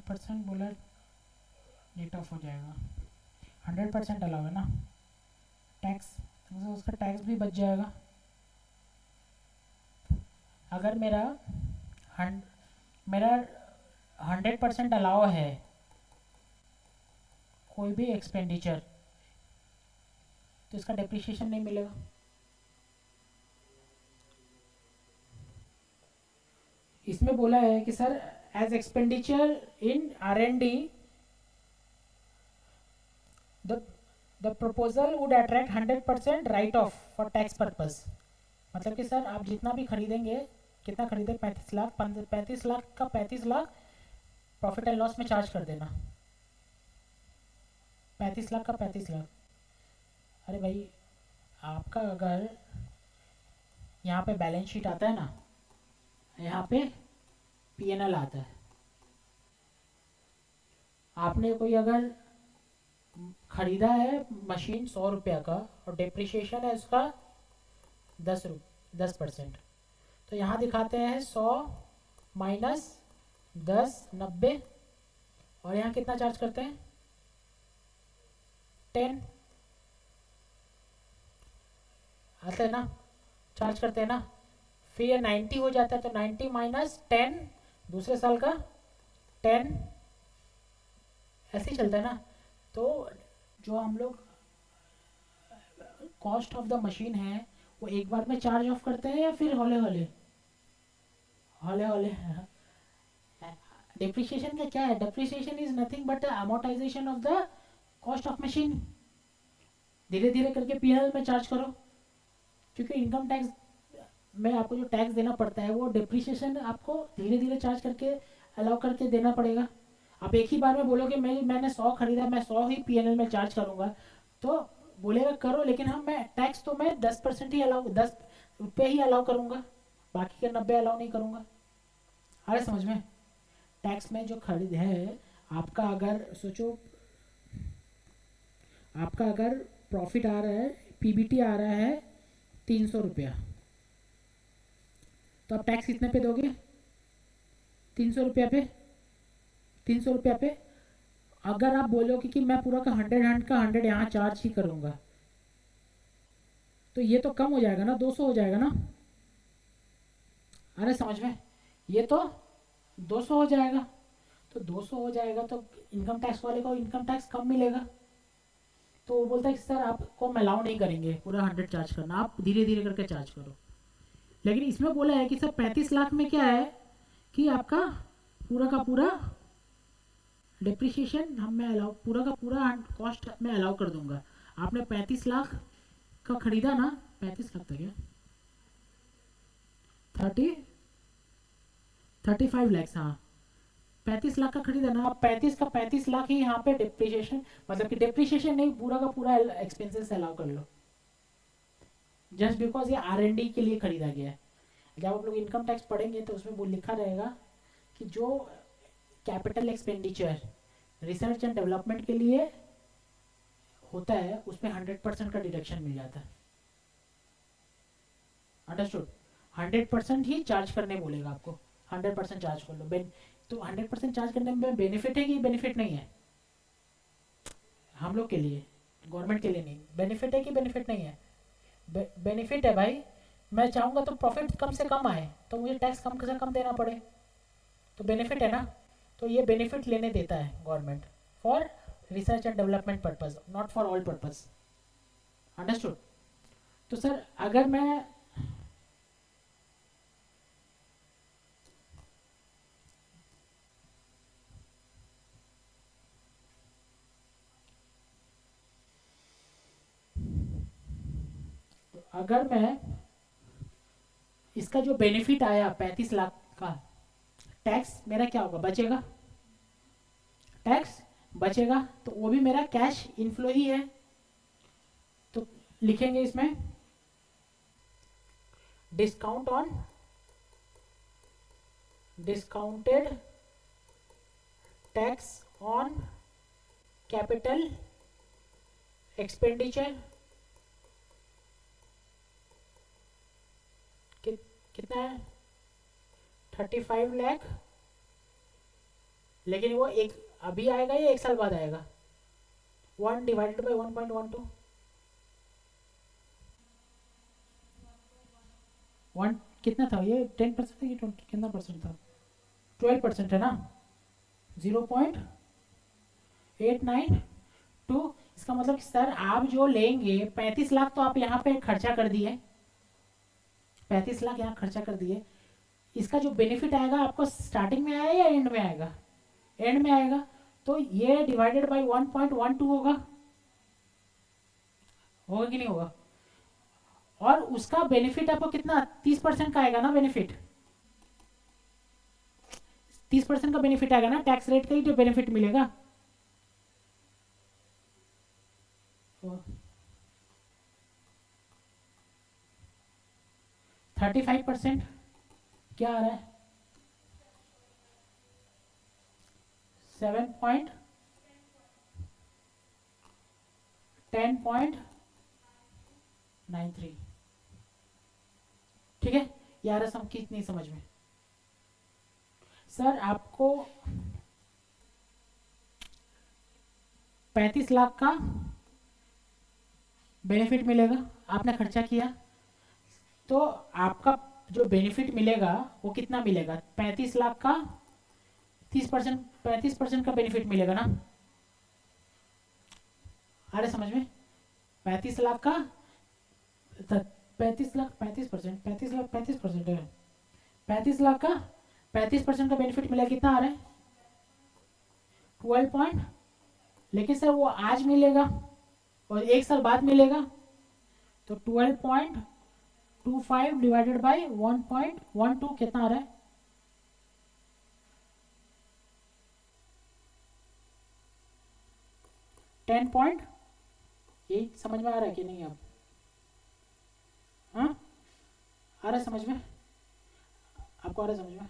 %, बोला नेट ऑफ हो जाएगा। 100% अलाउ है ना? टैक्स, तो उसका टैक्स भी बच जाएगा। अगर मेरा 100% अलाउ है कोई भी एक्सपेंडिचर, तो इसका डेप्रिसिएशन नहीं मिलेगा। इसमें बोला है कि sir as expenditure in R&D the proposal would attract 100% write off for tax purpose. मतलब कि सर आप जितना भी खरीदेंगे, कितना खरीदे? 35 लाख, 35 लाख का 35 लाख प्रॉफिट एंड लॉस में चार्ज कर देना। 35 लाख का 35 लाख। अरे भाई, आपका अगर यहाँ पे बैलेंस शीट आता है ना, यहाँ पे P&L आता है, आपने कोई अगर खरीदा है मशीन 100 रुपया का और डेप्रिसिएशन है उसका 10%, तो यहाँ दिखाते हैं 100 माइनस 10 90, और यहाँ कितना चार्ज करते हैं? 10 आता है ना, चार्ज करते हैं ना। फिर ये 90 हो जाता है, तो 90 माइनस 10 दूसरे साल का 10, ऐसे ही चलता है ना। तो जो हम लोग कॉस्ट ऑफ द मशीन है वो एक बार में चार्ज ऑफ करते हैं या फिर हौले हौले? हौले हौले। डेप्रिसिएशन का क्या है? Depreciation is nothing but amortisation of the cost of machine. धीरे धीरे करके पीएनएल में चार्ज करो, क्योंकि इनकम टैक्स में आपको जो टैक्स देना पड़ता है वो डेप्रिसिएशन आपको धीरे धीरे चार्ज करके अलाउ करके देना पड़ेगा। आप एक ही बार में बोलोगे मैंने 100 खरीदा, मैं 100 ही पीएनएल में चार्ज करूंगा, तो बोलेगा करो, लेकिन हम मैं टैक्स तो मैं 10% ही अलाउ, 10 रुपये ही अलाउ करूंगा, बाकी के 90 अलाउ नहीं करूंगा। आ रहा समझ में? टैक्स में जो खरीद है आपका, अगर सोचो आपका अगर प्रॉफिट आ रहा है, पीबीटी आ रहा है 300 रुपया, तो आप टैक्स कितने पे दोगे? 300 रुपया पे। 300 रुपया पे अगर आप बोलोगे कि मैं पूरा का 100 का 100 यहाँ चार्ज ही करूँगा, तो ये तो कम हो जाएगा ना, 200 हो जाएगा ना। अरे समझ में? ये तो 200 हो जाएगा, तो 200 हो जाएगा तो इनकम टैक्स वाले को इनकम टैक्स कम मिलेगा। तो वो बोलता है कि सर आपको हम अलाउ नहीं करेंगे पूरा 100 चार्ज करना, आप धीरे धीरे करके चार्ज करो। लेकिन इसमें बोला है कि सर 35 लाख में क्या है कि आपका पूरा का पूरा डिप्रिसिएशन हम मैं अलाउ, पूरा का पूरा कॉस्ट मैं अलाउ कर दूंगा। आपने 35 लाख का खरीदा ना, 35 लाख था क्या, 35 लैक्स, हाँ 35 लाख का खरीदा ना, आप 35 का 35 लाख ही यहाँ पे डिप्रिसिएशन, मतलब कि डिप्रिसिएशन नहीं, पूरा का पूरा एक्सपेंसेस अलाउ कर लो, जस्ट बिकॉज ये R&D के लिए खरीदा गया है। जब आप लोग इनकम टैक्स पढ़ेंगे तो उसमें वो लिखा रहेगा कि जो capital expenditure research and development के लिए होता है उसमें 100% का डिडक्शन मिल जाता है। अंडरस्टूड? 100% ही चार्ज करने बोलेगा आपको, 100% चार्ज कर लो। तो 100% चार्ज करने में बेनिफिट है कि बेनिफिट नहीं है? हम लोग के लिए, गवर्नमेंट के लिए नहीं, बेनिफिट है कि बेनिफिट नहीं है? बेनिफिट है भाई। मैं चाहूँगा तो प्रॉफिट कम से कम आए, तो मुझे टैक्स कम से कम देना पड़े, तो बेनिफिट है ना। तो ये बेनिफिट लेने देता है government for research and development purpose, not for all purpose. Understood? तो सर अगर मैं अगर मैं इसका जो बेनिफिट आया 35 लाख का, टैक्स मेरा क्या होगा? बचेगा, टैक्स बचेगा, तो वो भी मेरा कैश इनफ्लो ही है। तो लिखेंगे इसमें discount on discounted tax on capital expenditure. कितना है? 35 लाख। लेकिन वो एक अभी आएगा या एक साल बाद आएगा? 1 डिवाइडेड बाई 1.12, 1 कितना था ये? 10% है कि 20, कितना परसेंट था? 12% है ना, 0.892। इसका मतलब कि सर आप जो लेंगे 35 लाख तो आप यहाँ पे खर्चा कर दिए, 35 लाख यहाँ खर्चा कर दिए, इसका जो बेनिफिट आएगा आपको स्टार्टिंग में आएगा या एंड में आएगा? एंड में आएगा। तो ये डिवाइडेड बाई 1.12 होगा, होगा कि नहीं होगा? और उसका बेनिफिट आपको कितना? 30% का आएगा ना बेनिफिट, 30% का बेनिफिट आएगा ना, टैक्स रेट का ही जो बेनिफिट मिलेगा। 35% क्या आ रहा है? 10.93। ठीक है, यार सम कितनी समझ में? सर आपको 35 लाख का बेनिफिट मिलेगा, आपने खर्चा किया, तो आपका जो बेनिफिट मिलेगा वो कितना मिलेगा? 35 लाख का 30%, 35% का बेनिफिट मिलेगा ना? आ रहा है समझ में? 35 लाख का 35 लाख 35%, 35 लाख 35% है। 35 लाख का 35% का बेनिफिट मिलेगा, कितना आ रहा है? 12 पॉइंट। लेकिन सर वो आज मिलेगा और 1 साल बाद मिलेगा, तो 12.25 डिवाइडेड बाई 1.12 कितना आ रहा है? 10 पॉइंट। ये समझ में आ रहा है कि नहीं? अब हाँ आ रहा है समझ में? आपको आ रहा है समझ में?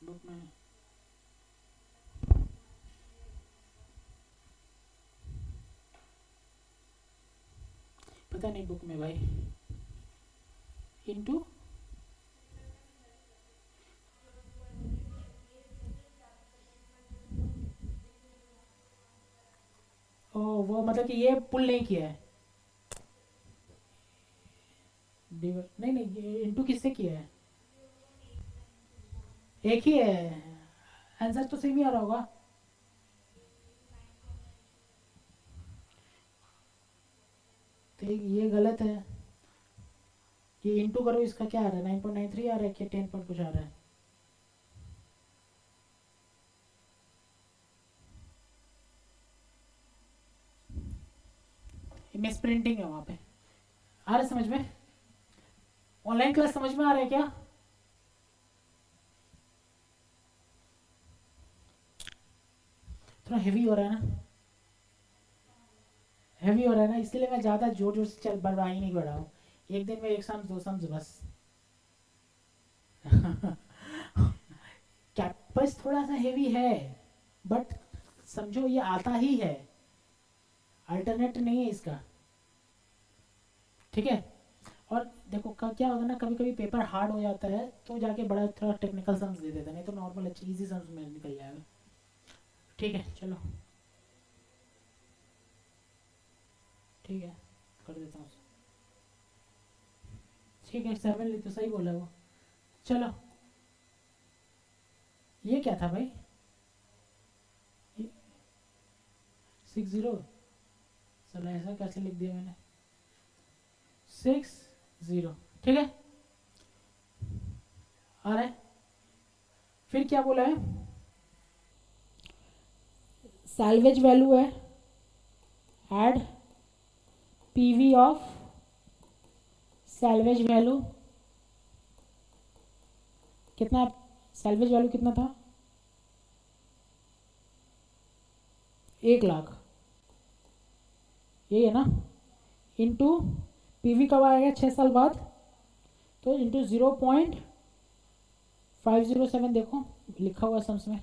बुक में पता नहीं, बुक में भाई इनटू ओ वो मतलब कि ये पुल नहीं किया है। नहीं नहीं, इनटू किससे किया है? एक ही है, आंसर तो सेम ही आ रहा होगा। तो ये गलत है। ये इनटू करो, इसका क्या आ रहा है? 9.93 आ रहा है कि 10 पॉइंट कुछ आ रहा है? मिस प्रिंटिंग है वहाँ पे। आ रहा है समझ में? ऑनलाइन क्लास समझ में आ रहा है क्या? थोड़ा हेवी हो रहा है ना? हेवी हो रहा है ना, इसलिए मैं ज़्यादा जोर जोर से चल बढ़ा ही नहीं बढ़ा हूँ। एक दिन में एक सम्स दो सम्स बस। कैंपस थोड़ा सा हेवी है, बट समझो ये आता ही है, अल्टरनेट नहीं है इसका। ठीक है। और देखो क्या होगा ना, कभी कभी पेपर हार्ड हो जाता है तो जाके बड़ा थोड़ा टेक्निकल सम्स दे देता है, नहीं तो नॉर्मल अच्छी इजी सम्स में निकल जाएगा। ठीक है चलो, ठीक है कर देता हूँ। ठीक है 7 तो सही बोला वो। चलो, ये क्या था भाई? 60, चलो ऐसा कैसे लिख दिया मैंने? 60। ठीक है, आ रहा है। फिर क्या बोला है? सैल्वेज वैल्यू है, add PV of salvage value. कितना सैल्वेज वैल्यू कितना था? 1 लाख, यही है ना? इंटू पीवी कब आएगा? 6 साल बाद, तो इंटू 0.507, देखो लिखा हुआ सम्स में,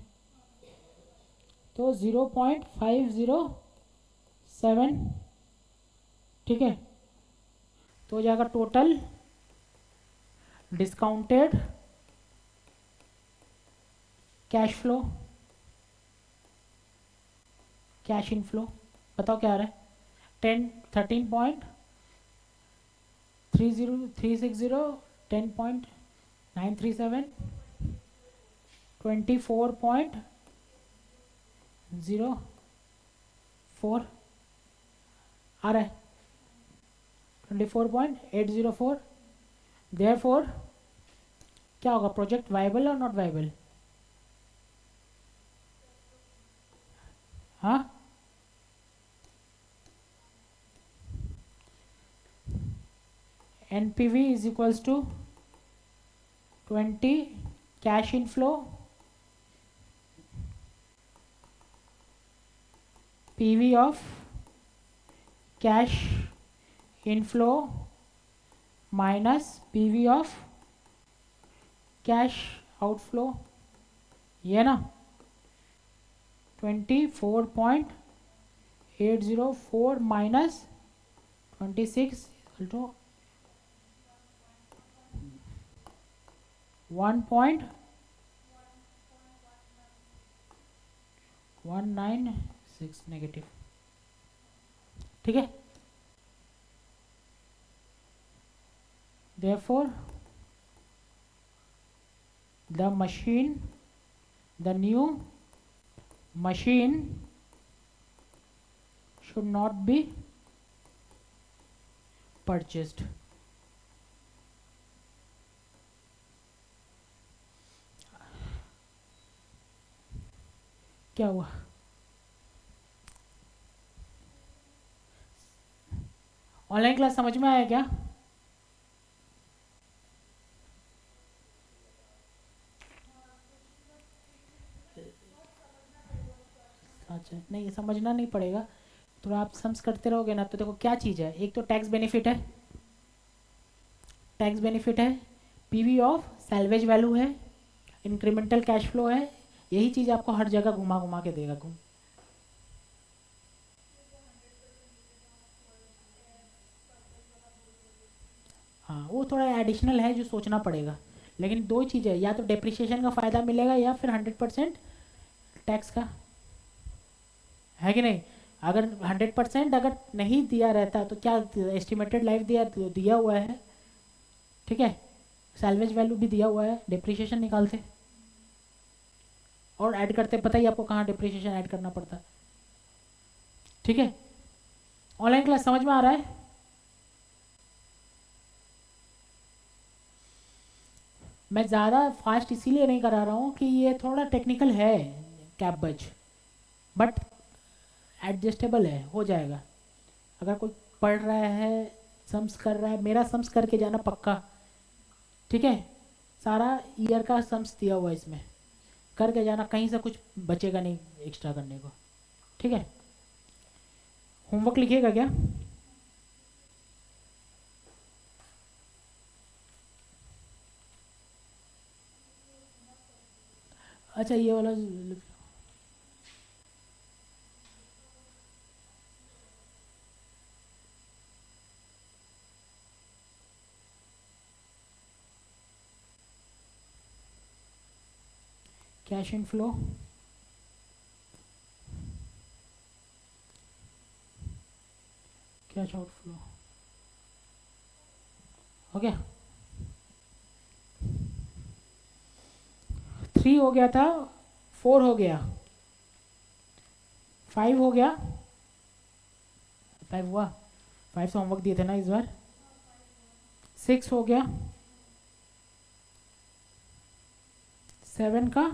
तो 0.507। ठीक है, तो हो जाएगा total discounted cash flow, cash inflow. बताओ क्या आ रहा है? 13.30360, 10.937, 24.04 आ रहा है, 24.804। देयरफॉर क्या होगा? प्रोजेक्ट वाइबल और नॉट वाइबल? हाँ, NPV is equals to 20 cash inflow PV of cash inflow minus PV of cash outflow, ये ना 24.804 minus 26 equal to 1.196 नेगेटिव। ठीक है, therefore the new machine should not be purchased. क्या हुआ? Online class समझ में आया क्या? अच्छा, नहीं समझना नहीं पड़ेगा, थोड़ा आप सम्स करते रहोगे ना। तो देखो क्या चीज़ है, एक तो टैक्स बेनिफिट है, टैक्स बेनिफिट है, पीवी ऑफ सैल्वेज वैल्यू है, इंक्रीमेंटल कैश फ्लो है, यही चीज़ आपको हर जगह घुमा घुमा के देगा। हाँ, वो थोड़ा एडिशनल है जो सोचना पड़ेगा, लेकिन दो चीज़ें, या तो डेप्रिसिएशन का फ़ायदा मिलेगा या फिर 100% टैक्स का, है कि नहीं? अगर 100% अगर नहीं दिया रहता तो क्या एस्टिमेटेड लाइफ दिया हुआ है, ठीक है, सैल्वेज वैल्यू भी दिया हुआ है, डेप्रिसिएशन निकालते और ऐड करते, पता ही आपको कहाँ डेप्रिसिएशन ऐड करना पड़ता है। ठीक है, ऑनलाइन क्लास समझ में आ रहा है? मैं ज़्यादा फास्ट इसीलिए नहीं करा रहा हूँ कि ये थोड़ा टेक्निकल है कैप बज, बट एडजस्टेबल है, हो जाएगा। अगर कोई पढ़ रहा है, सम्स कर रहा है, मेरा सम्स करके जाना पक्का, ठीक है? सारा ईयर का सम्स दिया हुआ है इसमें, करके जाना, कहीं से कुछ बचेगा नहीं एक्स्ट्रा करने को, ठीक है? होमवर्क लिखिएगा क्या? अच्छा, ये वाला कैश इनफ्लो, कैश आउटफ्लो, हो गया? 3 हो गया था, 4 हो गया, 5 हो गया, 5 हुआ, 5 से होमवर्क दिए थे ना इस बार। 6 हो गया, 7 का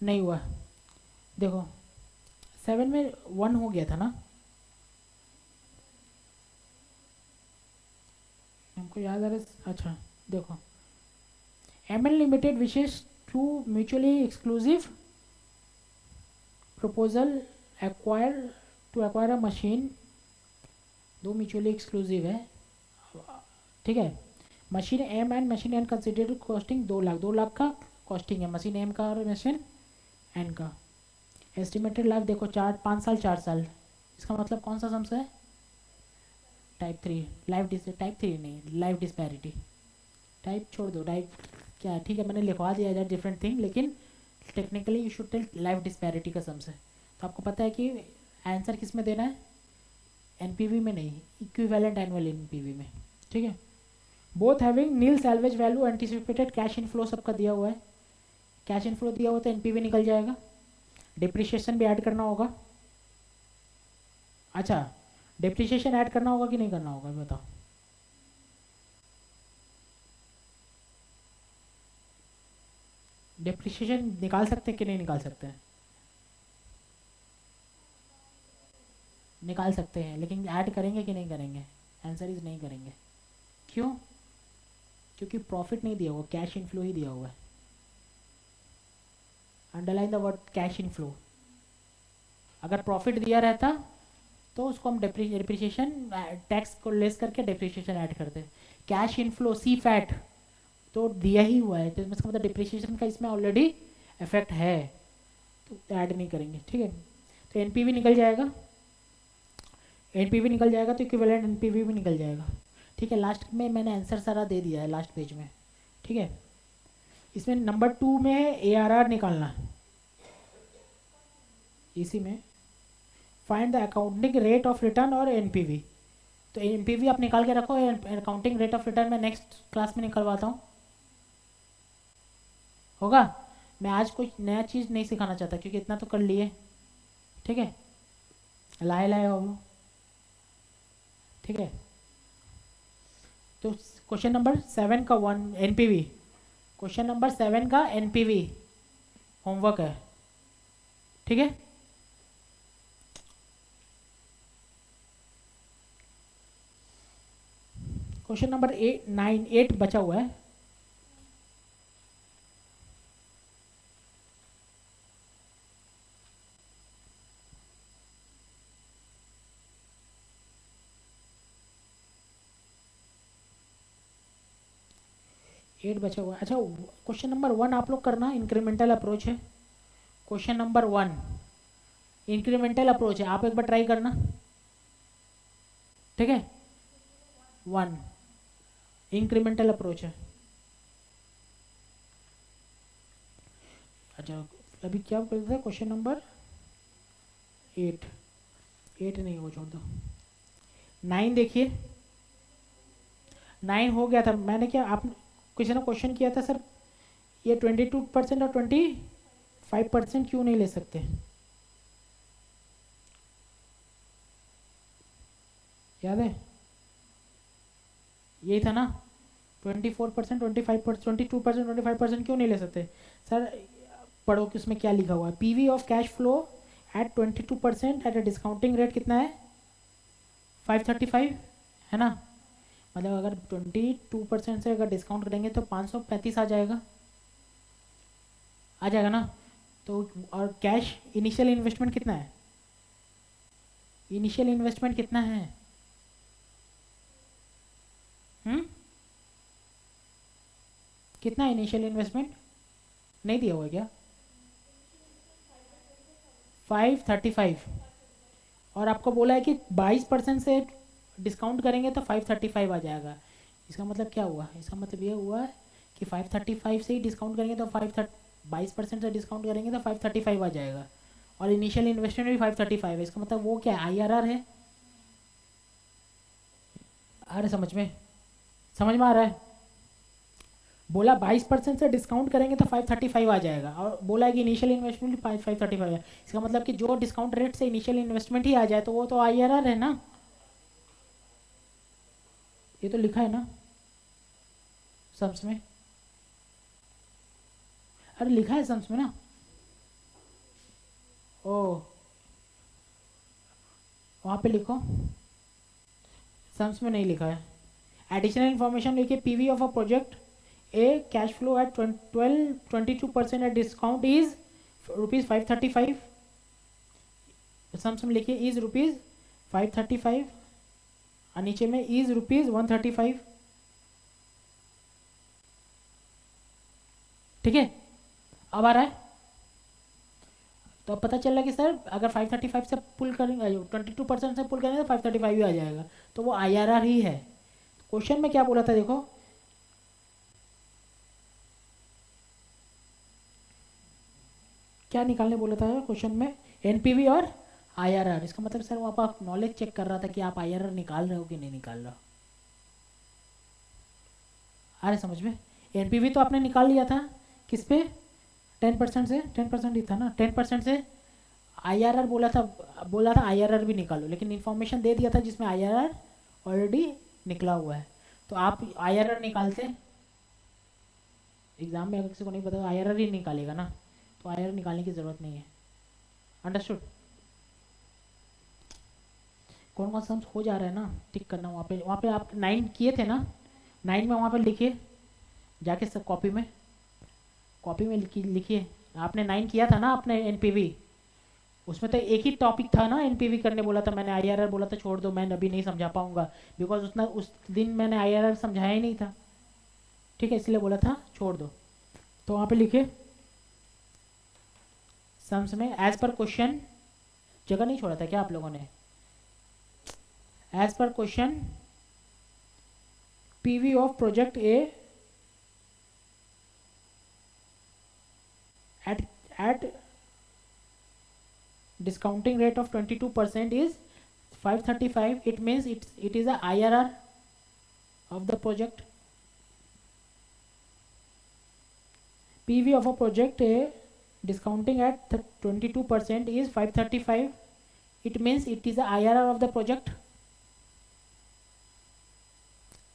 नहीं हुआ, देखो 7 में 1 हो गया था ना, हमको याद आ रहा है। अच्छा देखो, एमएल लिमिटेड विशेष two mutually exclusive proposal acquire a machine, दो म्यूचुअली एक्सक्लूसिव है, ठीक है? Machine M and machine N considered costing 2 lakh का कॉस्टिंग है मशीन एम का और मशीन एन का। एस्टिमेटेड लाइफ देखो 5 साल 4 साल, इसका मतलब कौन सा सम्स है? टाइप 3 टाइप 3 नहीं, लाइफ डिस्पैरिटी। टाइप छोड़ दो, टाइप क्या, ठीक है मैंने लिखवा दिया जाए डिफरेंट थिंग, लेकिन technically you should tell life disparity का सम्स है। तो आपको पता है कि आंसर किस में देना है? एनपीवी में नहीं, इक्विवेलेंट एनुअल एनपीवी में, ठीक है? Both having nil salvage value, anticipated cash inflow सबका दिया हुआ है, कैश इनफ्लो दिया हुआ तो एनपीवी निकल जाएगा, डिप्रिशिएशन भी ऐड करना होगा। अच्छा, डिप्रिशिएशन ऐड करना होगा कि नहीं करना होगा बताओ? डिप्रिशिएशन निकाल सकते हैं कि नहीं निकाल सकते हैं? निकाल सकते हैं, लेकिन ऐड करेंगे कि नहीं करेंगे? आंसर इज नहीं करेंगे। क्यों? क्योंकि प्रॉफिट नहीं दिया हुआ, कैश इनफ्लो ही दिया हुआ है। Underline the word cash inflow. अगर प्रॉफिट दिया रहता तो उसको हम डिप्रिशिएशन टैक्स को लेस करके डिप्रिशिएशन ऐड करते। कैश इनफ्लो सी फैट तो दिया ही हुआ है, तो इसका मतलब डिप्रिशिएशन का इसमें ऑलरेडी इफेक्ट है, तो ऐड नहीं करेंगे, ठीक है? तो एनपीवी निकल जाएगा, एनपीवी निकल जाएगा तो इक्विवेलेंट एनपीवी भी निकल जाएगा, ठीक है? लास्ट में मैंने आंसर सारा दे दिया है लास्ट पेज में, ठीक है? इसमें नंबर 2 में है एआरआर निकालना, इसी में find the accounting rate of return और एनपीवी। तो एनपीवी आप निकाल के रखो, अकाउंटिंग रेट ऑफ रिटर्न में नेक्स्ट क्लास में निकलवाता हूँ, होगा। मैं आज कुछ नया चीज़ नहीं सिखाना चाहता क्योंकि इतना तो कर लिए, ठीक है, लाए लाए हो, ठीक है। तो क्वेश्चन नंबर 7 का 1 एनपीवी, क्वेश्चन नंबर 7 का एनपीवी होमवर्क है, ठीक है। क्वेश्चन नंबर 8 बचा हुआ है। एट बचा हुआ है। अच्छा, क्वेश्चन नंबर 1 आप लोग करना, इंक्रीमेंटल अप्रोच है। क्वेश्चन नंबर 1 इंक्रीमेंटल अप्रोच है, आप एक बार ट्राई करना, ठीक है। 1 इंक्रीमेंटल अप्रोच है। अच्छा, अभी क्या करते हैं, क्वेश्चन नंबर 8 नहीं, वो छोड़ दो। 9 देखिए, 9 हो गया था। मैंने क्या, आप किसी ने क्वेश्चन किया था, सर ये 22% और 25% क्यों नहीं ले सकते, याद है, यही था ना, 24%, 25%, 22%, 25% क्यों नहीं ले सकते सर। पढ़ो कि उसमें क्या लिखा हुआ है। PV of cash flow at 22% at a discounting rate कितना है, 535 है ना। मतलब अगर 22% से अगर डिस्काउंट करेंगे तो 535 आ जाएगा ना। तो और कैश इनिशियल इन्वेस्टमेंट कितना है, इनिशियल इन्वेस्टमेंट कितना है, कितना इनिशियल इन्वेस्टमेंट नहीं दिया हुआ है क्या, 535। और आपको बोला है कि 22% से डिस्काउंट करेंगे तो 535 आ जाएगा। इसका मतलब क्या हुआ, इसका मतलब ये हुआ कि 535 से ही डिस्काउंट करेंगे तो 22% से डिस्काउंट करेंगे तो 535 आ जाएगा। और इनिशियल इन्वेस्टमेंट भी 535 है, इसका मतलब वो क्या है, आईआरआर है। अरे समझ में आ रहा है। बोला 22% से डिस्काउंट करेंगे तो 535 आ जाएगा, और बोला है कि इनिशियल इन्वेस्टमेंट भी 535 है। इसका मतलब कि जो डिस्काउंट रेट से इनिशियल इन्वेस्टमेंट ही आ जाए तो वो तो आईआरआर है ना। ये तो लिखा है ना सम्स में, अरे लिखा है सम्स में ना। ओ, वहाँ पे लिखो, सम्स में नहीं लिखा है। एडिशनल इन्फॉर्मेशन लिखिए, PV of a project A cash flow at 22% at discount is ₹535। Sums में लिखिए इज ₹535 और नीचे में इज ₹135, ठीक है। अब आ रहा है, तो अब पता चल रहा है कि सर अगर 535 से पुल करेंगे, 22% से पुल करेंगे तो 535 ही आ जाएगा, तो वो आईआरआर ही है। क्वेश्चन में क्या बोला था देखो, क्या निकालने बोला था क्वेश्चन में, एनपीवी और आईआरआर। इसका मतलब सर वो आप नॉलेज चेक कर रहा था कि आप आईआरआर निकाल रहे हो कि नहीं निकाल रहे हो। आ रहे समझ में। एनपीवी तो आपने निकाल लिया था किस पे, 10% से, 10% ही था ना, 10% से आईआरआर बोला था आईआरआर भी निकालो, लेकिन इन्फॉर्मेशन दे दिया था जिसमें आईआरआर ऑलरेडी निकला हुआ है। तो आप आईआरआर निकालते, एग्जाम में अगर किसी को नहीं पता आईआरआर ही निकालेगा ना, तो आईआरआर निकालने की ज़रूरत नहीं है। अंडरस्टूड। कौन कौन सम्स हो जा रहा है ना, टिक करना। वहाँ पे आप 9 किए थे ना, 9 में वहाँ पे लिखिए जाके सब कॉपी में लिखिए। आपने 9 किया था ना आपने एनपीवी, उसमें तो एक ही टॉपिक था ना, एनपीवी करने बोला था मैंने, आईआरआर बोला था छोड़ दो, मैं अभी नहीं समझा पाऊंगा बिकॉज उस दिन मैंने आईआरआर समझाया ही नहीं था, ठीक है, इसलिए बोला था छोड़ दो। तो वहाँ पे लिखे सम्स में एज पर क्वेश्चन, जगह नहीं छोड़ा था क्या आप लोगों ने, as per question PV of project A at discounting rate of 22% is 535, it means it is a IRR of the project. PV of a project discounting at 22% is 535. It means it is a IRR of the project.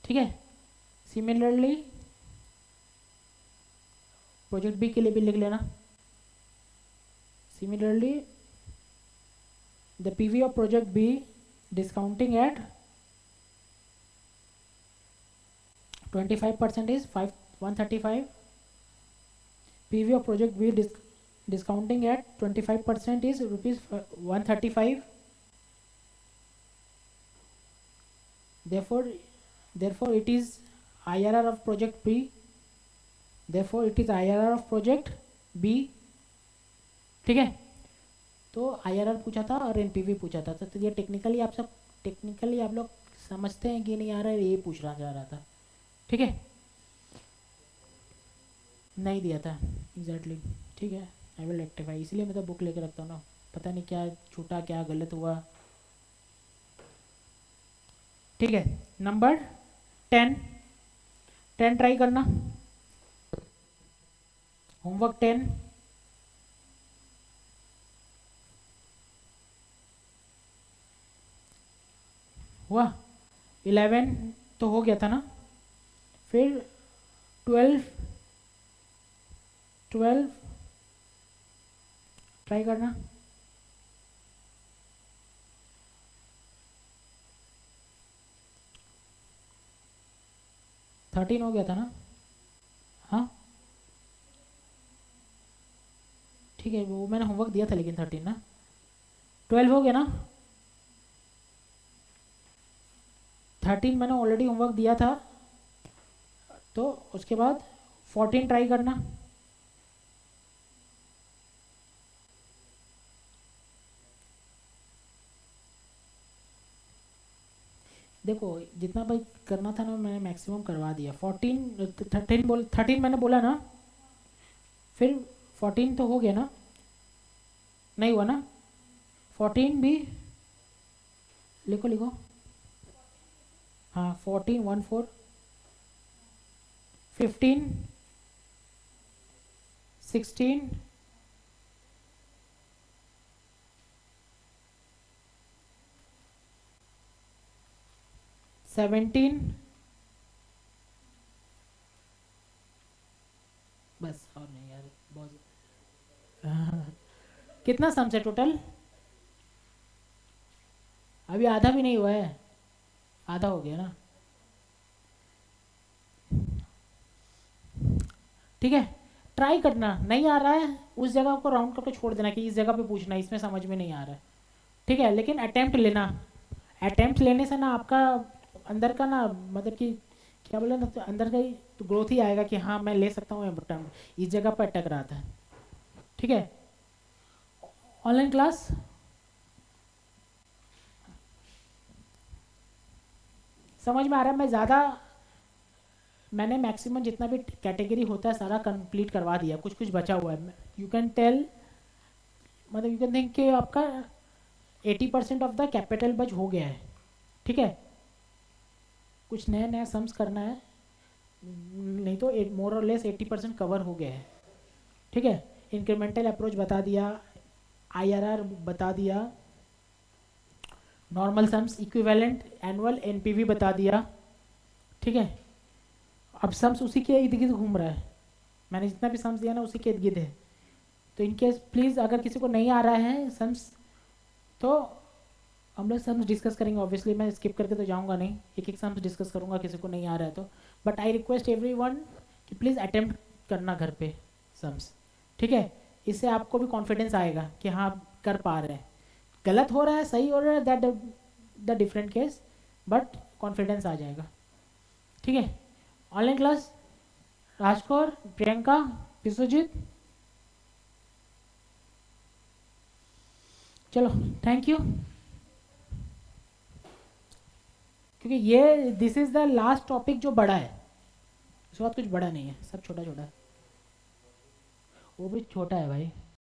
ठीक है. Similarly, project B के लिए भी लिख लेना. Similarly, the PV of project B discounting at 25% is 135. PV of project B discounting at 25% is rupees 135. Therefore it is IRR of project B. Therefore it is IRR of project B. ठीक है. तो IRR पूछा था और NPV पूछा था. तो ये टेक्निकली आप लोग समझते हैं कि नहीं आ रहा है, ये पूछना चाह रहा था. ठीक है. नहीं दिया था एग्जैक्टली. ठीक है. I will rectify. इसलिए मैं तो बुक लेकर रखता हूँ ना. पता नहीं क्या छूटा, क्या गलत हुआ. ठीक है. नंबर 10 ट्राई करना. होमवर्क 10. हुआ. 11 तो हो गया था ना. फिर 12 ट्राई करना. थर्टीन हो गया था ना. हाँ ठीक है. वो मैंने होमवर्क दिया था लेकिन 13 ना. 12 हो गया ना. 13 मैंने ऑलरेडी होमवर्क दिया था. तो उसके बाद 14 ट्राई करना. देखो जितना भाई करना था ना मैंने मैक्सिमम करवा दिया. 13 मैंने बोला ना. फिर 14 तो हो गया ना. नहीं हुआ ना. 14 भी लिखो. हाँ 14 1 4 15 16 17. बस और नहीं यार. बहुत कितना सम है टोटल. अभी आधा भी नहीं हुआ है. आधा हो गया ना. ठीक है. ट्राई करना. नहीं आ रहा है उस जगह को राउंड करके छोड़ देना कि इस जगह पे पूछना, इसमें समझ में नहीं आ रहा है. ठीक है. लेकिन अटेम्प्ट लेना. अटेम्प्ट लेने से ना आपका अंदर का ना मतलब कि क्या बोले ना, तो अंदर का ही तो ग्रोथ ही आएगा कि हाँ मैं ले सकता हूँ अटेम्प्ट. इस जगह पर अटक रहा था. ठीक है. ऑनलाइन क्लास समझ में आ रहा है. मैंने मैक्सिमम जितना भी कैटेगरी होता है सारा कंप्लीट करवा दिया. कुछ बचा हुआ है. यू कैन टेल मतलब यू कैन थिंक कि आपका 80% ऑफ द कैपिटल बज हो गया है. ठीक है. कुछ नया सम्स करना है. नहीं तो मोर और लेस 80% कवर हो गया है. ठीक है. इंक्रीमेंटल अप्रोच बता दिया. IRR बता दिया. Normal sums, equivalent, annual, NPV बता दिया. ठीक है. अब सम्स उसी के इर्द गिर्द घूम रहा है. मैंने जितना भी सम्स दिया ना उसी के इर्द गिर्द है. तो इनकेस प्लीज़ अगर किसी को नहीं आ रहा है सम्स तो हम लोग सम्स डिस्कस करेंगे. ऑब्वियसली मैं स्किप करके तो जाऊंगा नहीं. एक सम्स डिस्कस करूंगा किसी को नहीं आ रहा है तो. बट आई रिक्वेस्ट एवरीवन कि प्लीज़ अटेम्प्ट करना घर पे सम्स. ठीक है. इससे आपको भी कॉन्फिडेंस आएगा कि हाँ कर पा रहे हैं. गलत हो रहा है सही हो रहा है that the different case, but confidence आ जाएगा. ठीक है. Online class Rajkaur, Priyanka, Vishwajeet. चलो थैंक यू. क्योंकि ये this is the last topic जो बड़ा है. उसके बाद कुछ बड़ा नहीं है. सब छोटा छोटा है. वो भी छोटा है भाई.